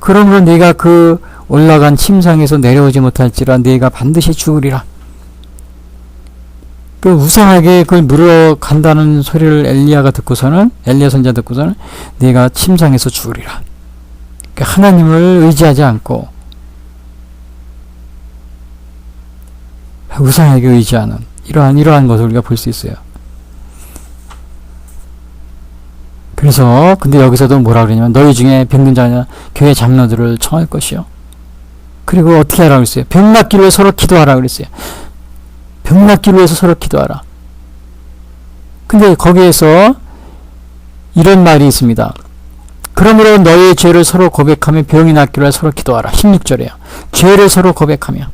그러므로 네가 그 올라간 침상에서 내려오지 못할지라 네가 반드시 죽으리라. 그 우상에게 그걸 물어간다는 소리를 엘리야 선지자 듣고서는 네가 침상에서 죽으리라. 그러니까 하나님을 의지하지 않고 우상에게 의지하는 이러한 것을 우리가 볼 수 있어요. 그래서 근데 여기서도 뭐라 그러냐면 너희 중에 병든 자냐 교회 장로들을 청할 것이요. 그리고 어떻게 하라고 그랬어요? 병 낫기를 위해 서로 기도하라고 그랬어요. 병 낫기를 위해서 서로 기도하라. 근데 거기에서 이런 말이 있습니다. 그러므로 너희의 죄를 서로 고백하며 병이 낫기를 위해 서로 기도하라. 16절이에요. 죄를 서로 고백하며.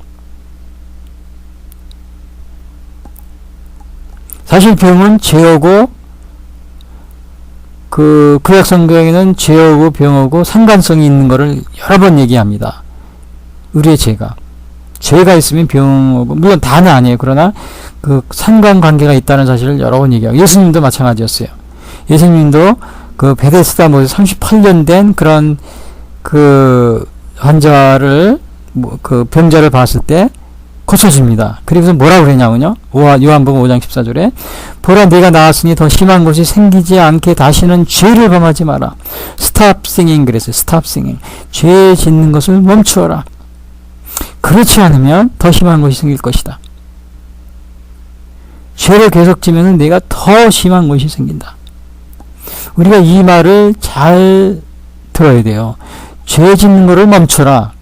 사실 병은 죄하고 구약 성경에는 죄하고 병하고 상관성이 있는 것을 여러 번 얘기합니다. 우리의 죄가 있으면 병하고 물론 다는 아니에요. 그러나 그 상관관계가 있다는 사실을 여러 번 얘기하고 예수님도 마찬가지였어요. 예수님도 그 베데스다 38년 된 그런 그 환자를 그 병자를 봤을 때 고쳐줍니다. 그리고서 뭐라고 그랬냐면요. 요한복음 5장 14절에 보라 네가 나았으니 더 심한 것이 생기지 않게 다시는 죄를 범하지 마라. Stop singing 그랬어요. Stop singing. 죄 짓는 것을 멈추어라. 그렇지 않으면 더 심한 것이 생길 것이다. 죄를 계속 지면은 내가 더 심한 것이 생긴다. 우리가 이 말을 잘 들어야 돼요. 죄 짓는 것을 멈춰라.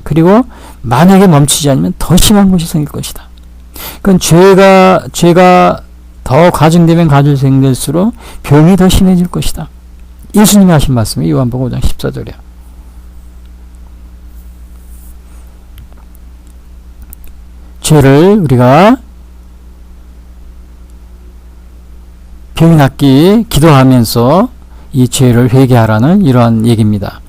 그리고 만약에 멈추지 않으면 더 심한 것이 생길 것이다. 그건 죄가 더 가중되면 가중될수록 병이 더 심해질 것이다. 예수님이 하신 말씀이 요한복음 5장 14절이에요. 죄를 우리가 병이 낫기 기도하면서 이 죄를 회개하라는 이러한 얘기입니다.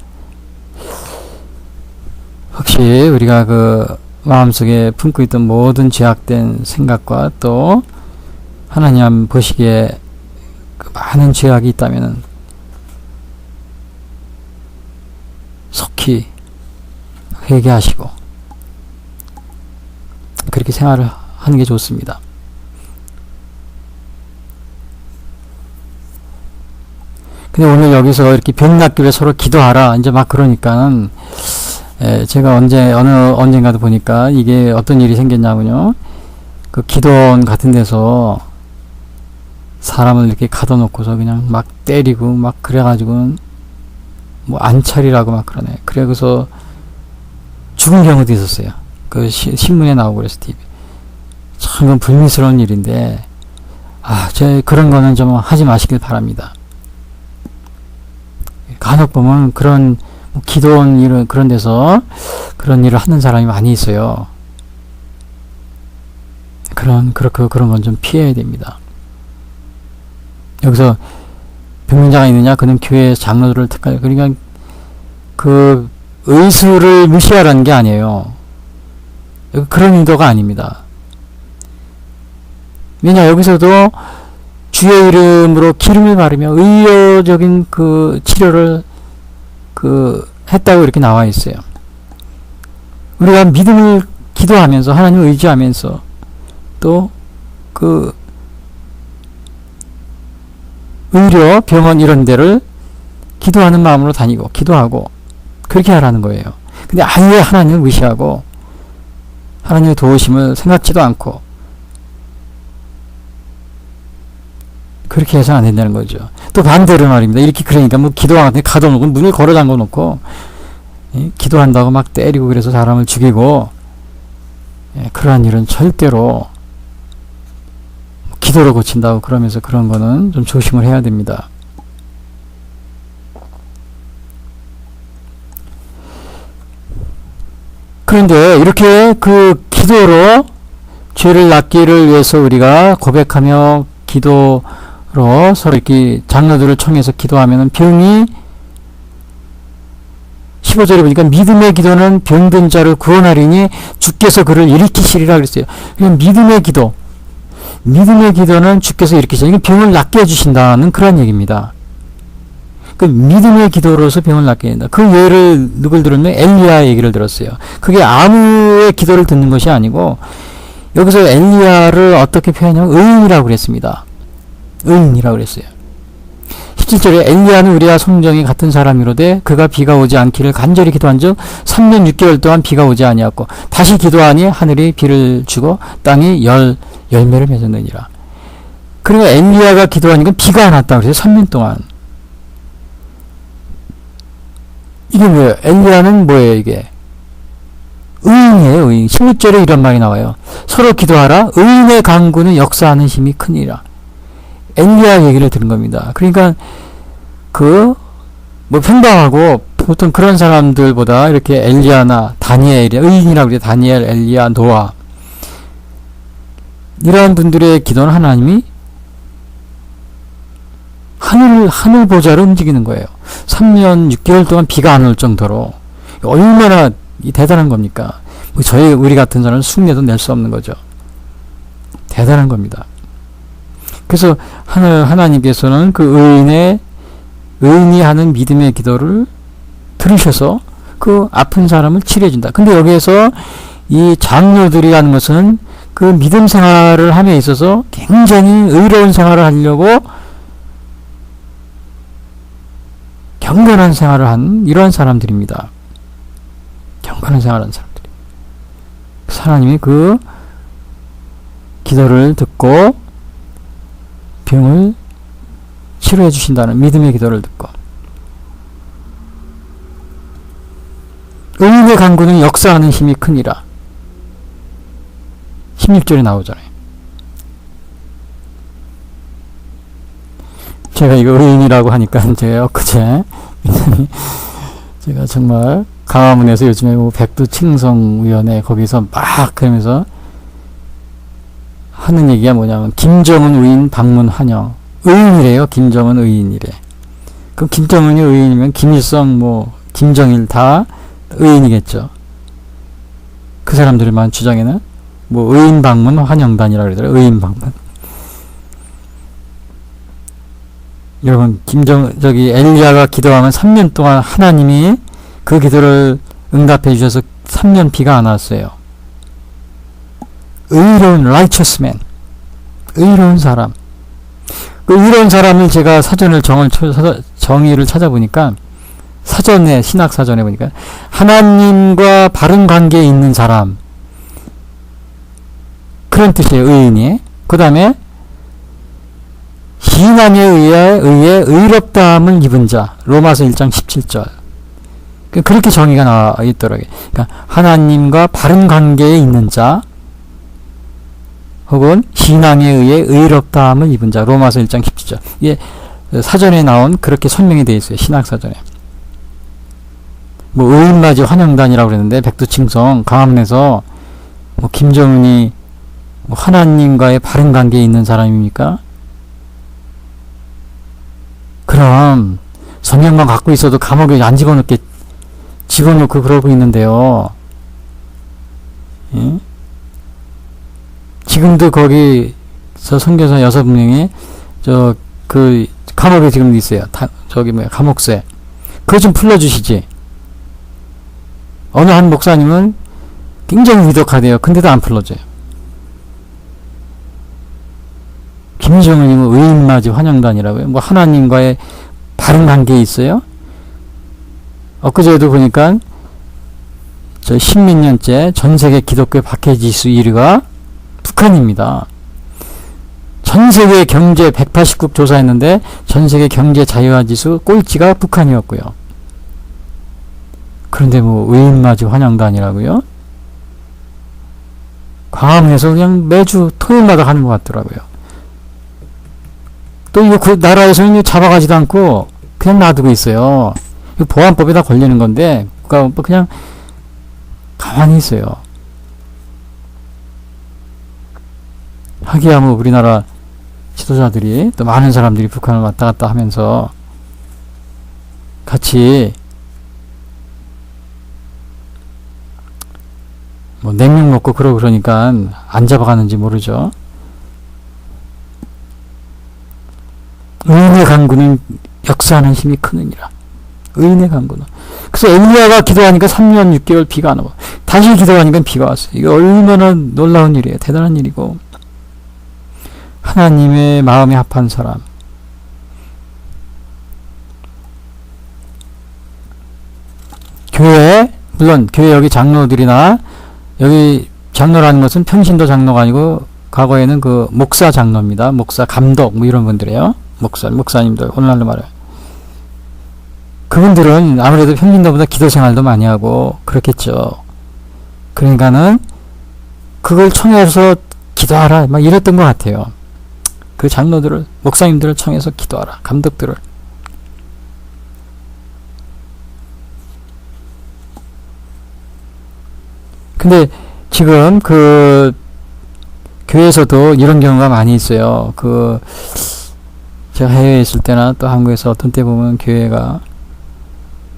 혹시 우리가 그 마음속에 품고 있던 모든 죄악된 생각과 또 하나님 보시기에 그 많은 죄악이 있다면 속히 회개하시고 그렇게 생활을 하는 게 좋습니다. 근데 오늘 여기서 이렇게 병 낫기 위해 서로 기도하라 이제 막 그러니까는 제가 언젠가도 보니까 이게 어떤 일이 생겼냐면요. 그 기도원 같은 데서 사람을 이렇게 가둬놓고서 그냥 막 때리고 막 그래가지고 뭐 안찰이라고 막 그러네. 그래서 죽은 경우도 있었어요. 그 신문에 나오고 그래서 TV. 참 불미스러운 일인데 그런 거는 좀 하지 마시길 바랍니다. 간혹 보면 그런 기도원 그런 데서 그런 일을 하는 사람이 많이 있어요. 그런 건 좀 피해야 됩니다. 여기서 병명자가 있느냐? 그는 교회 장로들을 택하여. 그러니까 그 의수를 무시하라는 게 아니에요. 그런 의도가 아닙니다. 왜냐 여기서도 주의 이름으로 기름을 바르며 의료적인 그 치료를 했다고 이렇게 나와 있어요. 우리가 믿음을 기도하면서 하나님을 의지하면서 또 그 의료 병원 이런 데를 기도하는 마음으로 다니고 기도하고 그렇게 하라는 거예요. 근데 아예 하나님을 무시하고 하나님의 도우심을 생각지도 않고 그렇게 해서 안 된다는 거죠. 또 반대로 말입니다. 이렇게 그러니까 뭐 기도하는데 가둬놓고 문을 걸어 잠궈 놓고 기도한다고 막 때리고 그래서 사람을 죽이고 그러한 일은 절대로 기도로 고친다고 그러면서 그런 거는 좀 조심을 해야 됩니다. 그런데 이렇게 그 기도로 죄를 낫기를 위해서 우리가 고백하며 기도로 서로 이렇게 장로들을 청해서 기도하면은 병이 15절에 보니까 믿음의 기도는 병든 자를 구원하리니 주께서 그를 일으키시리라 그랬어요. 그냥 믿음의 기도는 주께서 일으키시리니 병을 낫게 해주신다는 그런 얘기입니다. 그 믿음의 기도로서 병을 낫게 한다. 그 예를 누굴 들었냐면 엘리야 얘기를 들었어요. 그게 아무의 기도를 듣는 것이 아니고 여기서 엘리야를 어떻게 표현하냐면 의인이라고 그랬습니다. 의인이라고 그랬어요. 17절에 엘리야는 우리와 성정이 같은 사람이로되 그가 비가 오지 않기를 간절히 기도한즉 3년 6개월 동안 비가 오지 아니하고 다시 기도하니 하늘이 비를 주고 땅이 열매를 맺었느니라. 그러니까 엘리야가 기도하니까 비가 안 왔다고 그래서 3년 동안. 이게 뭐예요? 엘리야는 뭐예요 이게? 의인이에요. 의인. 16절에 이런 말이 나와요. 서로 기도하라. 의인의 강구는 역사하는 힘이 크니라. 엘리야 얘기를 들은 겁니다. 그러니까 뭐 평범하고 보통 그런 사람들보다 이렇게 엘리야나 다니엘, 의인이라고 그래요. 다니엘, 엘리야, 노아 이러한 분들의 기도는 하나님이 하늘 보좌를 움직이는 거예요. 3년 6개월 동안 비가 안 올 정도로 얼마나 대단한 겁니까? 우리 같은 사람은 숭례도 낼 수 없는 거죠. 대단한 겁니다. 그래서 하나님께서는 그 의인이 하는 믿음의 기도를 들으셔서 그 아픈 사람을 치료해준다. 근데 여기에서 이 장로들이 하는 것은 그 믿음 생활을 함에 있어서 굉장히 의로운 생활을 하려고 경건한 생활을 한 이러한 사람들입니다. 경건한 생활을 한 사람들이. 하나님이 그 기도를 듣고 병을 치료해 주신다는 믿음의 기도를 듣고 의인의 강구는 역사하는 힘이 크니라. 16절에 나오잖아요. 제가 이거 의인이라고 하니까 제가 엊그제 제가 정말 강화문에서 요즘에 뭐 백두칭성위원회 거기서 막 그러면서 하는 얘기가 뭐냐면 김정은 의인 방문 환영. 의인이래요. 김정은 의인이래. 그럼 김정은이 의인이면 김일성 김정일 다 의인이겠죠. 그 사람들만 주장에는 뭐 의인 방문 환영단이라고 그러더라고요. 의인 방문. 여러분 엘리야가 기도하면 3년 동안 하나님이 그 기도를 응답해 주셔서 3년 비가 안 왔어요. 의로운 righteous man, 의로운 사람. 그 의로운 사람을 제가 정의를 찾아보니까 신학 사전에 보니까 하나님과 바른 관계에 있는 사람, 그런 뜻이에요. 의인이. 그 다음에 신앙에 의해 의롭다함을 입은 자. 로마서 1장 17절. 그렇게 정의가 나와 있더라고요. 그러니까 하나님과 바른 관계에 있는 자 혹은 신앙에 의해 의롭다함을 입은 자. 로마서 1장 17절. 이게 사전에 나온 그렇게 설명이 되어 있어요. 신학사전에. 의인맞이 환영단이라고 그랬는데 백두칭성 강화문에서 김정은이 하나님과의 바른 관계에 있는 사람입니까? 그럼 성경만 갖고 있어도 감옥에 안 집어넣고 그러고 있는데요. 예? 지금도 거기서 선교사 6명이 감옥에 지금 있어요. 감옥세. 그거 좀 풀어주시지. 어느 한 목사님은 굉장히 위독하대요. 근데도 안 풀어줘요. 김정은이 의인맞이 환영단이라고요. 하나님과의 바른 관계에 있어요. 엊그제도 보니까 십몇 년째 전세계 기독교 박해지수 1위가 북한입니다. 전 세계 경제 180국 조사했는데 전 세계 경제 자유화 지수 꼴찌가 북한이었고요. 그런데 뭐 의인마저 환영도 아니라고요? 광화문에서 그냥 매주 토요일마다 가는 것 같더라고요. 또 이거 그 나라에서는 잡아가지도 않고 그냥 놔두고 있어요. 이거 보안법에 다 걸리는 건데 국가보안법 그냥 가만히 있어요. 하기야 뭐 우리나라 지도자들이 또 많은 사람들이 북한을 왔다 갔다 하면서 같이 뭐 냉면 먹고 그러니까 안 잡아가는지 모르죠. 의인의 강구는 역사하는 힘이 크느니라. 의인의 강구는. 그래서 엘리야가 기도하니까 3년 6개월 비가 안 오고 다시 기도하니까 비가 왔어요. 이게 얼마나 놀라운 일이에요. 대단한 일이고. 하나님의 마음에 합한 사람. 교회, 물론 교회 여기 장로들이나 여기 장로라는 것은 평신도 장로가 아니고 과거에는 그 목사 장로입니다. 목사 감독 뭐 이런 분들이에요. 목사님들 오늘날로 말해요. 그분들은 아무래도 평신도보다 기도 생활도 많이 하고 그렇겠죠. 그러니까는 그걸 청해서 기도하라 막 이랬던 것 같아요. 그 장로들을 목사님들을 청해서 기도하라. 감독들을. 근데 지금 그 교회에서도 이런 경우가 많이 있어요. 그 제가 해외에 있을 때나 또 한국에서 어떤 때 보면 교회가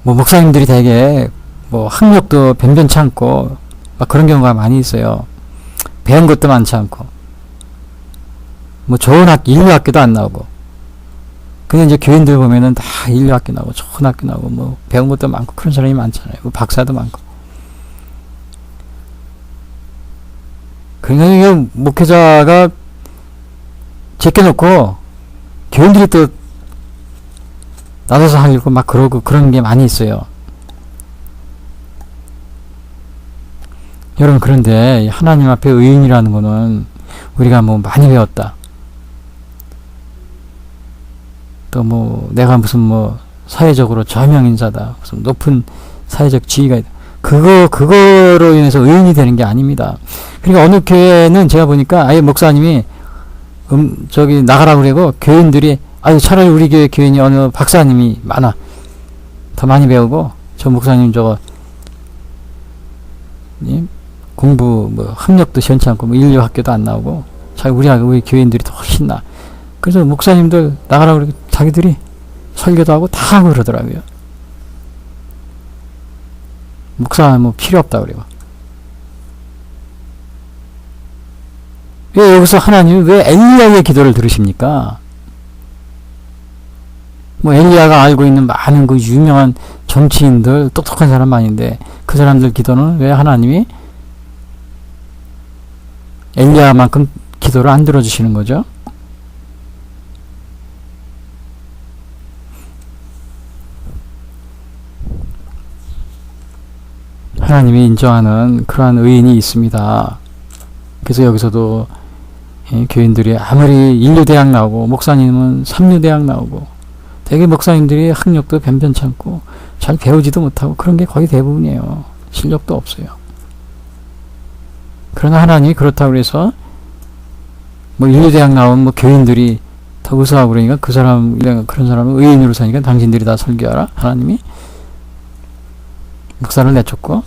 뭐 목사님들이 되게 뭐 학력도 변변치 않고 막 그런 경우가 많이 있어요. 배운 것도 많지 않고 뭐 좋은 인류학교도 안 나오고. 근데 이제 교인들 보면은 다 인류학교 나오고 좋은 학교 나오고 뭐 배운 것도 많고 그런 사람이 많잖아요. 뭐 박사도 많고. 그러니까 이게 목회자가 제껴놓고 교인들이 또 나서서 하려고 막 그러고 그런 게 많이 있어요. 여러분 그런데 하나님 앞에 의인이라는 거는 우리가 뭐 많이 배웠다. 또 뭐 내가 무슨 뭐 사회적으로 저명인사다. 무슨 높은 사회적 지위가 있다. 그거로 인해서 의인이 되는 게 아닙니다. 그러니까 어느 교회는 제가 보니까 아예 목사님이 저기 나가라고 그러고 교인들이 아유 차라리 우리 교회 교인이 어느 박사님이 많아. 더 많이 배우고 저 목사님 저거 공부 뭐 학력도 시원치 않고 뭐 인류 학교도 안 나오고 우리 교인들이 더 훨씬 나. 그래서 목사님들 나가라고 그러고 자기들이 설교도 하고 다 하고 그러더라고요. 목사 뭐 필요 없다 그래요. 왜 여기서 하나님이 왜 엘리야의 기도를 들으십니까? 뭐 엘리야가 알고 있는 많은 그 유명한 정치인들 똑똑한 사람 많은데 그 사람들 기도는 왜 하나님이 엘리야만큼 기도를 안 들어주시는 거죠? 하나님이 인정하는 그러한 의인이 있습니다. 그래서 여기서도 교인들이 아무리 인류대학 나오고 목사님은 삼류대학 나오고 되게 목사님들이 학력도 변변치 않고 잘 배우지도 못하고 그런 게 거의 대부분이에요. 실력도 없어요. 그러나 하나님이 그렇다고 해서 뭐 인류대학 나온 뭐 교인들이 더 우수하고 그러니까 그런 사람은 의인으로 사니까 당신들이 다 설교하라. 하나님이 목사를 내쫓고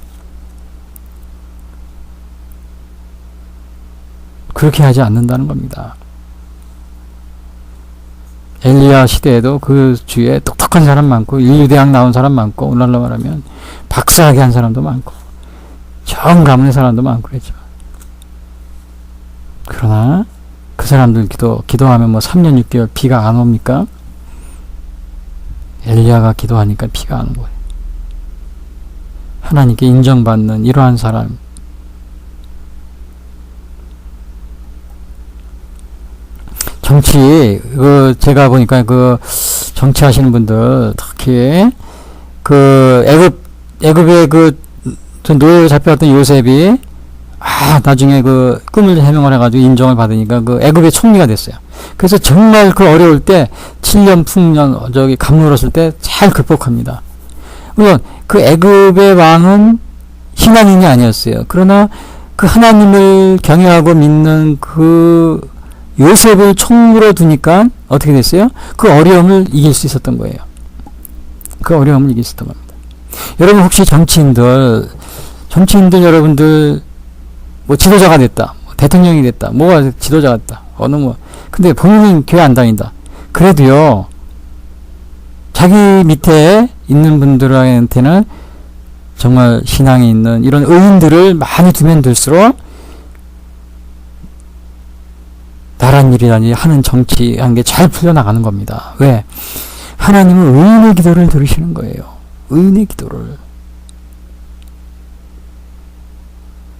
그렇게 하지 않는다는 겁니다. 엘리야 시대에도 그 주위에 똑똑한 사람 많고 인류대학 나온 사람 많고 오늘날로 말하면 박사학위 한 사람도 많고 정가문의 사람도 많고 그랬죠. 그러나 그 사람들 기도하면 뭐 3년 6개월 비가 안 옵니까? 엘리야가 기도하니까 비가 안 오는 거예요. 하나님께 인정받는 이러한 사람. 정치, 제가 보니까 정치하시는 분들, 특히, 애굽에 노예로 잡혀왔던 요셉이, 나중에 그 꿈을 해명을 해가지고 인정을 받으니까 그 애굽의 총리가 됐어요. 그래서 정말 그 어려울 때 7년 풍년 감물었을 때 잘 극복합니다. 물론 그 애굽의 왕은 신앙인이 아니었어요. 그러나 그 하나님을 경외하고 믿는 그 요셉을 총무로 두니까 어떻게 됐어요? 그 어려움을 이길 수 있었던 거예요. 그 어려움을 이길 수 있었던 겁니다. 여러분 혹시 정치인들 여러분들 뭐 지도자가 됐다, 뭐 대통령이 됐다, 뭐가 지도자가 됐다, 근데 본인은 교회 안 다닌다. 그래도요, 자기 밑에 있는 분들한테는 정말 신앙이 있는 이런 의인들을 많이 두면 될수록 나란 일이라니 하는 정치한 게 잘 풀려나가는 겁니다. 왜? 하나님은 의인의 기도를 들으시는 거예요. 의인의 기도를.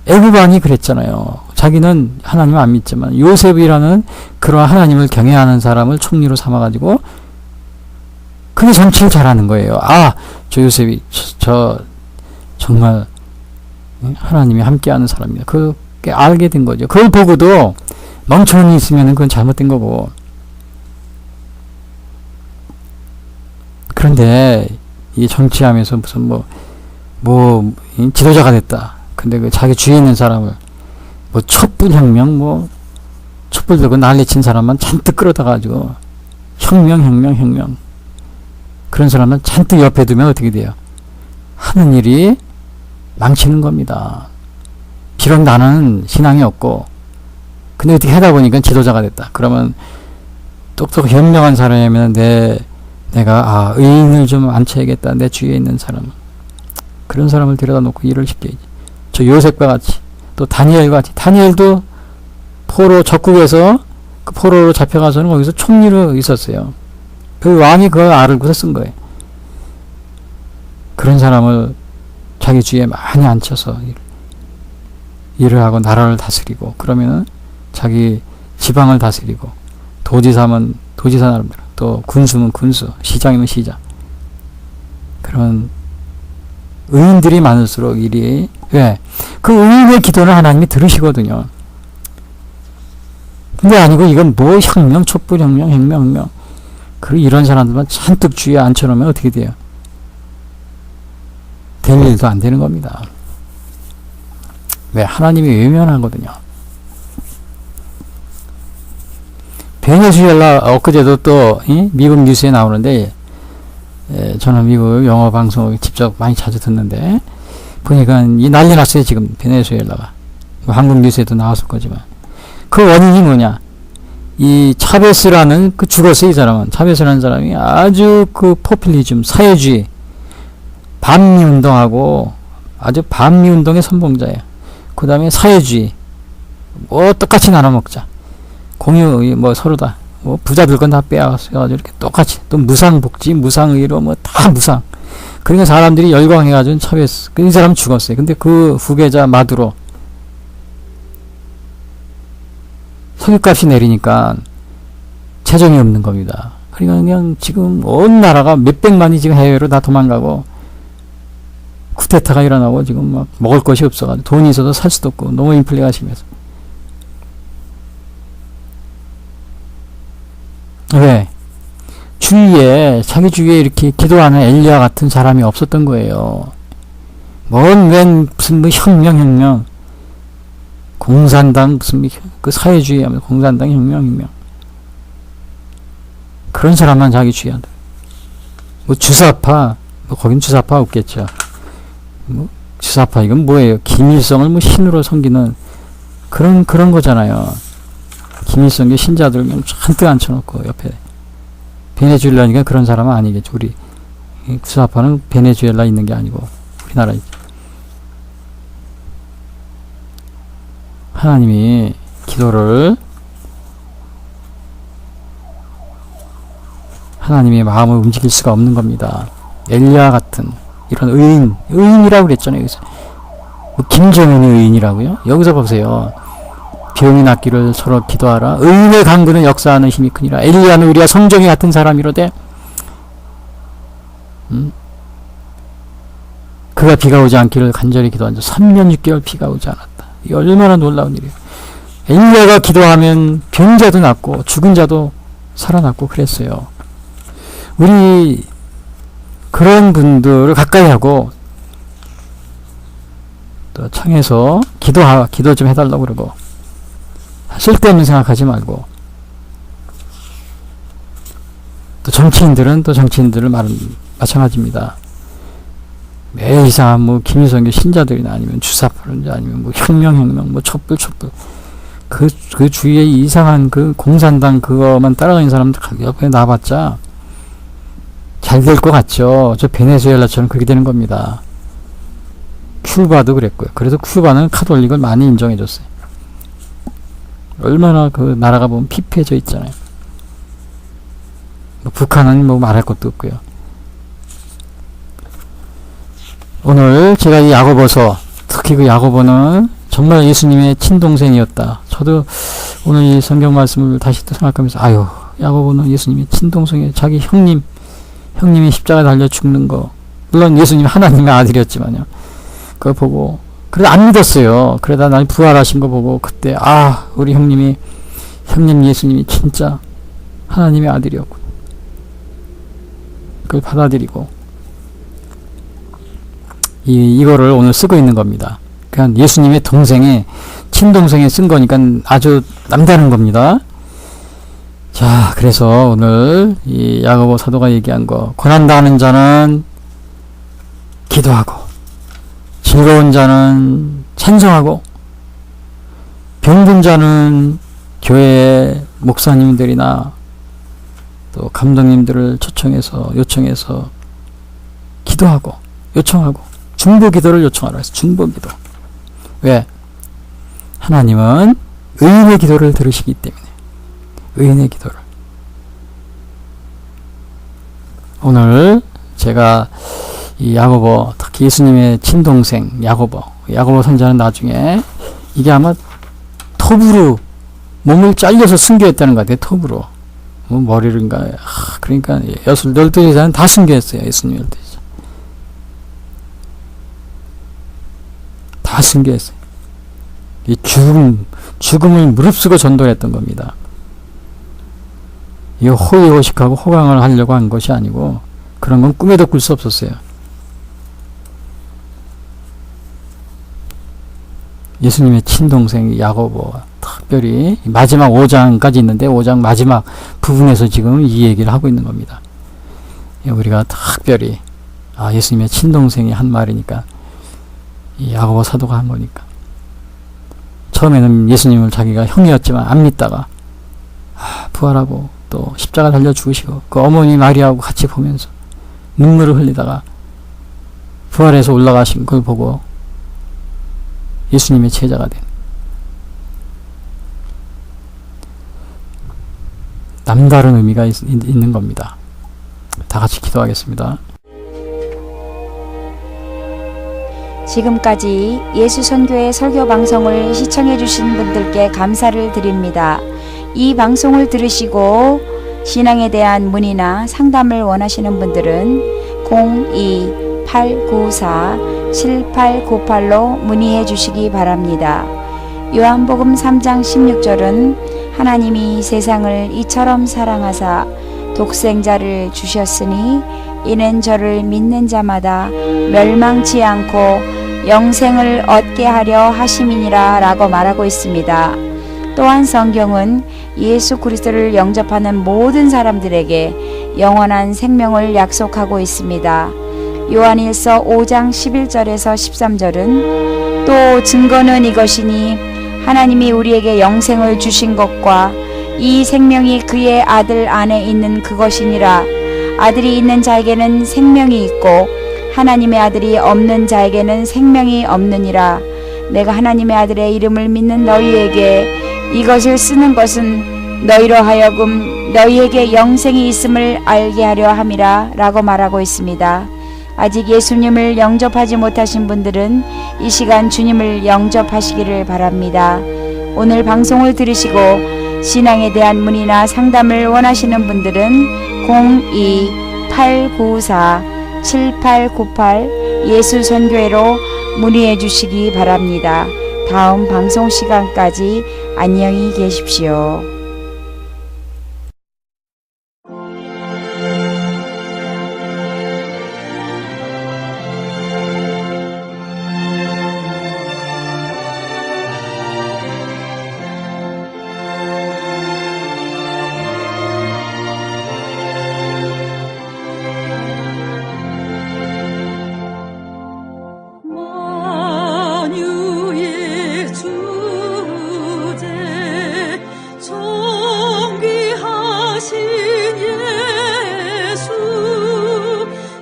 애굽 왕이 그랬잖아요. 자기는 하나님을 안 믿지만 요셉이라는 그러한 하나님을 경외하는 사람을 총리로 삼아가지고 그게 정치를 잘하는 거예요. 저 요셉이 정말 하나님이 함께하는 사람이다. 그게 알게 된 거죠. 그걸 보고도 멍청이 있으면 그건 잘못된 거고. 그런데 이 정치하면서 무슨 지도자가 됐다. 근데 그 자기 주위에 있는 사람을 촛불혁명 촛불 들고 난리친 사람만 잔뜩 끌어다 가지고 혁명 그런 사람은 잔뜩 옆에 두면 어떻게 돼요? 하는 일이 망치는 겁니다. 비록 나는 신앙이 없고 근데 어떻게 하다 보니까 지도자가 됐다. 그러면 똑똑 현명한 사람이면 내가 의인을 좀 앉혀야겠다. 내 주위에 있는 사람. 그런 사람을 데려다 놓고 일을 시켜야지. 저 요셉과 같이 또 다니엘과 같이. 다니엘도 포로 적국에서 그 포로로 잡혀가서는 거기서 총리로 있었어요. 그 왕이 그걸 알고서 쓴 거예요. 그런 사람을 자기 주위에 많이 앉혀서 일을 하고 나라를 다스리고 그러면은 자기 지방을 다스리고 도지사면 도지사 나름대로 또 군수면 군수, 시장이면 시장. 그런 의인들이 많을수록 일이 왜? 그 의인의 기도는 하나님이 들으시거든요. 근데 아니고 이건 혁명, 촛불혁명, 혁명. 그리고 이런 사람들만 잔뜩 주위에 앉혀놓으면 어떻게 돼요? 될 일도 안 되는 겁니다. 왜? 하나님이 외면하거든요. 베네수엘라 엊그제도 또 미국 뉴스에 나오는데 저는 미국 영어 방송을 직접 많이 자주 듣는데 보니까 이 난리 났어요. 지금 베네수엘라가 한국 뉴스에도 나왔을 거지만 그 원인이 뭐냐? 이 차베스라는 죽었어요. 이 사람은 차베스라는 사람이 아주 그 포퓰리즘 사회주의 반미 운동하고 아주 반미 운동의 선봉자예요. 그 다음에 사회주의 똑같이 나눠 먹자. 공유 서로 다 부자들 건 다 빼앗아가지고 이렇게 똑같이 또 무상복지 무상의료 다 무상. 그러니까 사람들이 열광해가지고 차베스 이 사람 죽었어요. 근데 그 후계자 마두로 석유값이 내리니까 재정이 없는 겁니다. 그러니까 그냥 지금 온 나라가 몇백만이 지금 해외로 다 도망가고 쿠데타가 일어나고 지금 먹을 것이 없어가지고 돈이 있어도 살 수도 없고 너무 인플레가 심해서. 왜? 자기 주위에 이렇게 기도하는 엘리야 같은 사람이 없었던 거예요. 무슨 혁명. 공산당, 그 사회주의 하면서 공산당 혁명. 그런 사람만 자기 주위에 한다. 주사파, 거긴 주사파 없겠죠. 주사파, 이건 뭐예요? 김일성을 신으로 섬기는 그런 거잖아요. 김일성의 신자들 잔뜩 앉혀놓고 옆에 베네수엘라니까 그런 사람은 아니겠죠. 우리 주사파는 베네수엘라 있는 게 아니고 우리나라 있죠. 하나님이 기도를 하나님의 마음을 움직일 수가 없는 겁니다. 엘리야 같은 이런 의인이라고 그랬잖아요. 여기서 김정은이 의인이라고요? 여기서 보세요. 병이 낫기를 서로 기도하라. 의인의 강구는 역사하는 힘이 크니라. 엘리야는 우리와 성정이 같은 사람이로되 그가 비가 오지 않기를 간절히 기도한 자 3년 6개월 비가 오지 않았다. 이 얼마나 놀라운 일이에요. 엘리야가 기도하면 병자도 낫고 죽은 자도 살아났고 그랬어요. 우리 그런 분들을 가까이 하고 또 청해서 기도 좀 해달라고 그러고 쓸데없는 생각하지 말고 또 정치인들은 또 정치인들을 말은 마찬가지입니다. 매 이상한 뭐 김일성교 신자들이나 아니면 주사파론자 아니면 뭐 혁명 뭐 촛불 그 주위에 이상한 그 공산당 그거만 따라가는 사람들 옆에 나봤자 잘 될 것 같죠. 저 베네수엘라처럼 그렇게 되는 겁니다. 큐바도 그랬고요. 그래서 큐바는 카톨릭을 많이 인정해 줬어요. 얼마나 그 나라가 보면 피폐해져 있잖아요. 뭐 북한은 뭐 말할 것도 없고요. 오늘 제가 이 야고보서, 특히 그 야고보는 정말 예수님의 친동생이었다. 저도 오늘 이 성경 말씀을 다시 또 생각하면서 아유, 야고보는 예수님의 친동생이에요. 자기 형님이 십자가에 달려 죽는 거, 물론 예수님 하나님의 아들이었지만요. 그거 보고 그래도 안 믿었어요. 그러다 난 부활하신 거 보고 그때 우리 형님 예수님이 진짜 하나님의 아들이었고 그걸 받아들이고 이거를 오늘 쓰고 있는 겁니다. 그냥 예수님의 친동생에 쓴 거니까 아주 남다른 겁니다. 자, 그래서 오늘 이 야고보 사도가 얘기한 거, 고난당하는 자는 기도하고 즐거운 자는 찬송하고 병든 자는 교회 목사님들이나 또 감독님들을 요청해서 기도하고 요청하고 중보기도를 요청하라 해서 중보기도. 왜? 하나님은 의인의 기도를 들으시기 때문에 의인의 기도를. 오늘 제가 이 야고보, 특히 예수님의 친동생 야고보 선자는 나중에 이게 아마 톱으로 몸을 잘려서 순교했다는 것 같아요. 톱으로 머리를인가. 그러니까 12제자는 다 순교했어요. 예수님 12제자 다 순교했어요. 이 죽음을 무릅쓰고 전도했던 겁니다. 이 호의호식하고 호강을 하려고 한 것이 아니고 그런 건 꿈에도 꿀 수 없었어요. 예수님의 친동생 야고보가 특별히 마지막 5장까지 있는데 5장 마지막 부분에서 지금 이 얘기를 하고 있는 겁니다. 우리가 특별히 예수님의 친동생이 한 말이니까 이 야고보 사도가 한 거니까 처음에는 예수님을 자기가 형이었지만 안 믿다가 부활하고 또 십자가 달려 죽으시고 그 어머니 마리아하고 같이 보면서 눈물을 흘리다가 부활해서 올라가신 걸 보고 예수님의 제자가 된 남다른 의미가 있는 겁니다. 다 같이 기도하겠습니다. 지금까지 예수선교의 설교 방송을 시청해 주신 분들께 감사를 드립니다. 이 방송을 들으시고 신앙에 대한 문의나 상담을 원하시는 분들은 02-894-7898로 문의해 주시기 바랍니다. 요한복음 3장 16절은 하나님이 세상을 이처럼 사랑하사 독생자를 주셨으니 이는 저를 믿는 자마다 멸망치 않고 영생을 얻게 하려 하심이니라 라고 말하고 있습니다. 또한 성경은 예수 그리스도를 영접하는 모든 사람들에게 영원한 생명을 약속하고 있습니다. 요한일서 5장 11절에서 13절은 또 증거는 이것이니 하나님이 우리에게 영생을 주신 것과 이 생명이 그의 아들 안에 있는 그것이니라. 아들이 있는 자에게는 생명이 있고 하나님의 아들이 없는 자에게는 생명이 없느니라. 내가 하나님의 아들의 이름을 믿는 너희에게 이것을 쓰는 것은 너희로 하여금 너희에게 영생이 있음을 알게 하려 함이라 라고 말하고 있습니다. 아직 예수님을 영접하지 못하신 분들은 이 시간 주님을 영접하시기를 바랍니다. 오늘 방송을 들으시고 신앙에 대한 문의나 상담을 원하시는 분들은 02-894-7898 예수선교회로 문의해 주시기 바랍니다. 다음 방송 시간까지 안녕히 계십시오. 만유의 주제 존귀하신 예수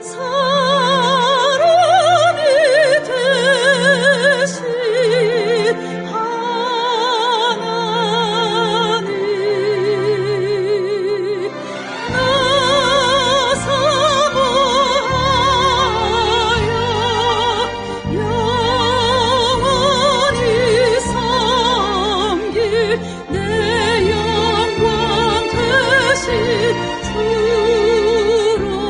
사랑이 되신 하나님 나 사모하여 영원히 섬길 내 영광 되신 주로다.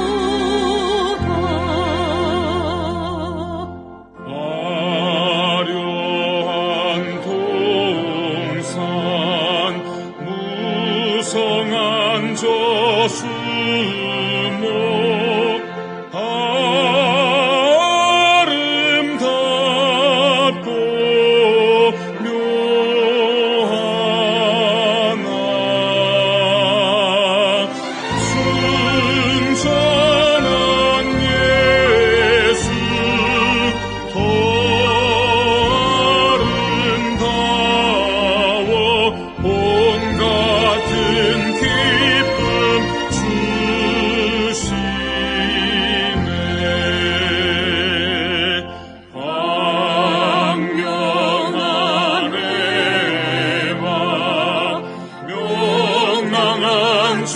화려한 동산 무성한 저수목 아름답고 묘하나 순전한 예수 더 아름다워 봄 같은 기쁨 주시네. 광명한 해와 명랑한 저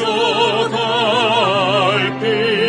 달빛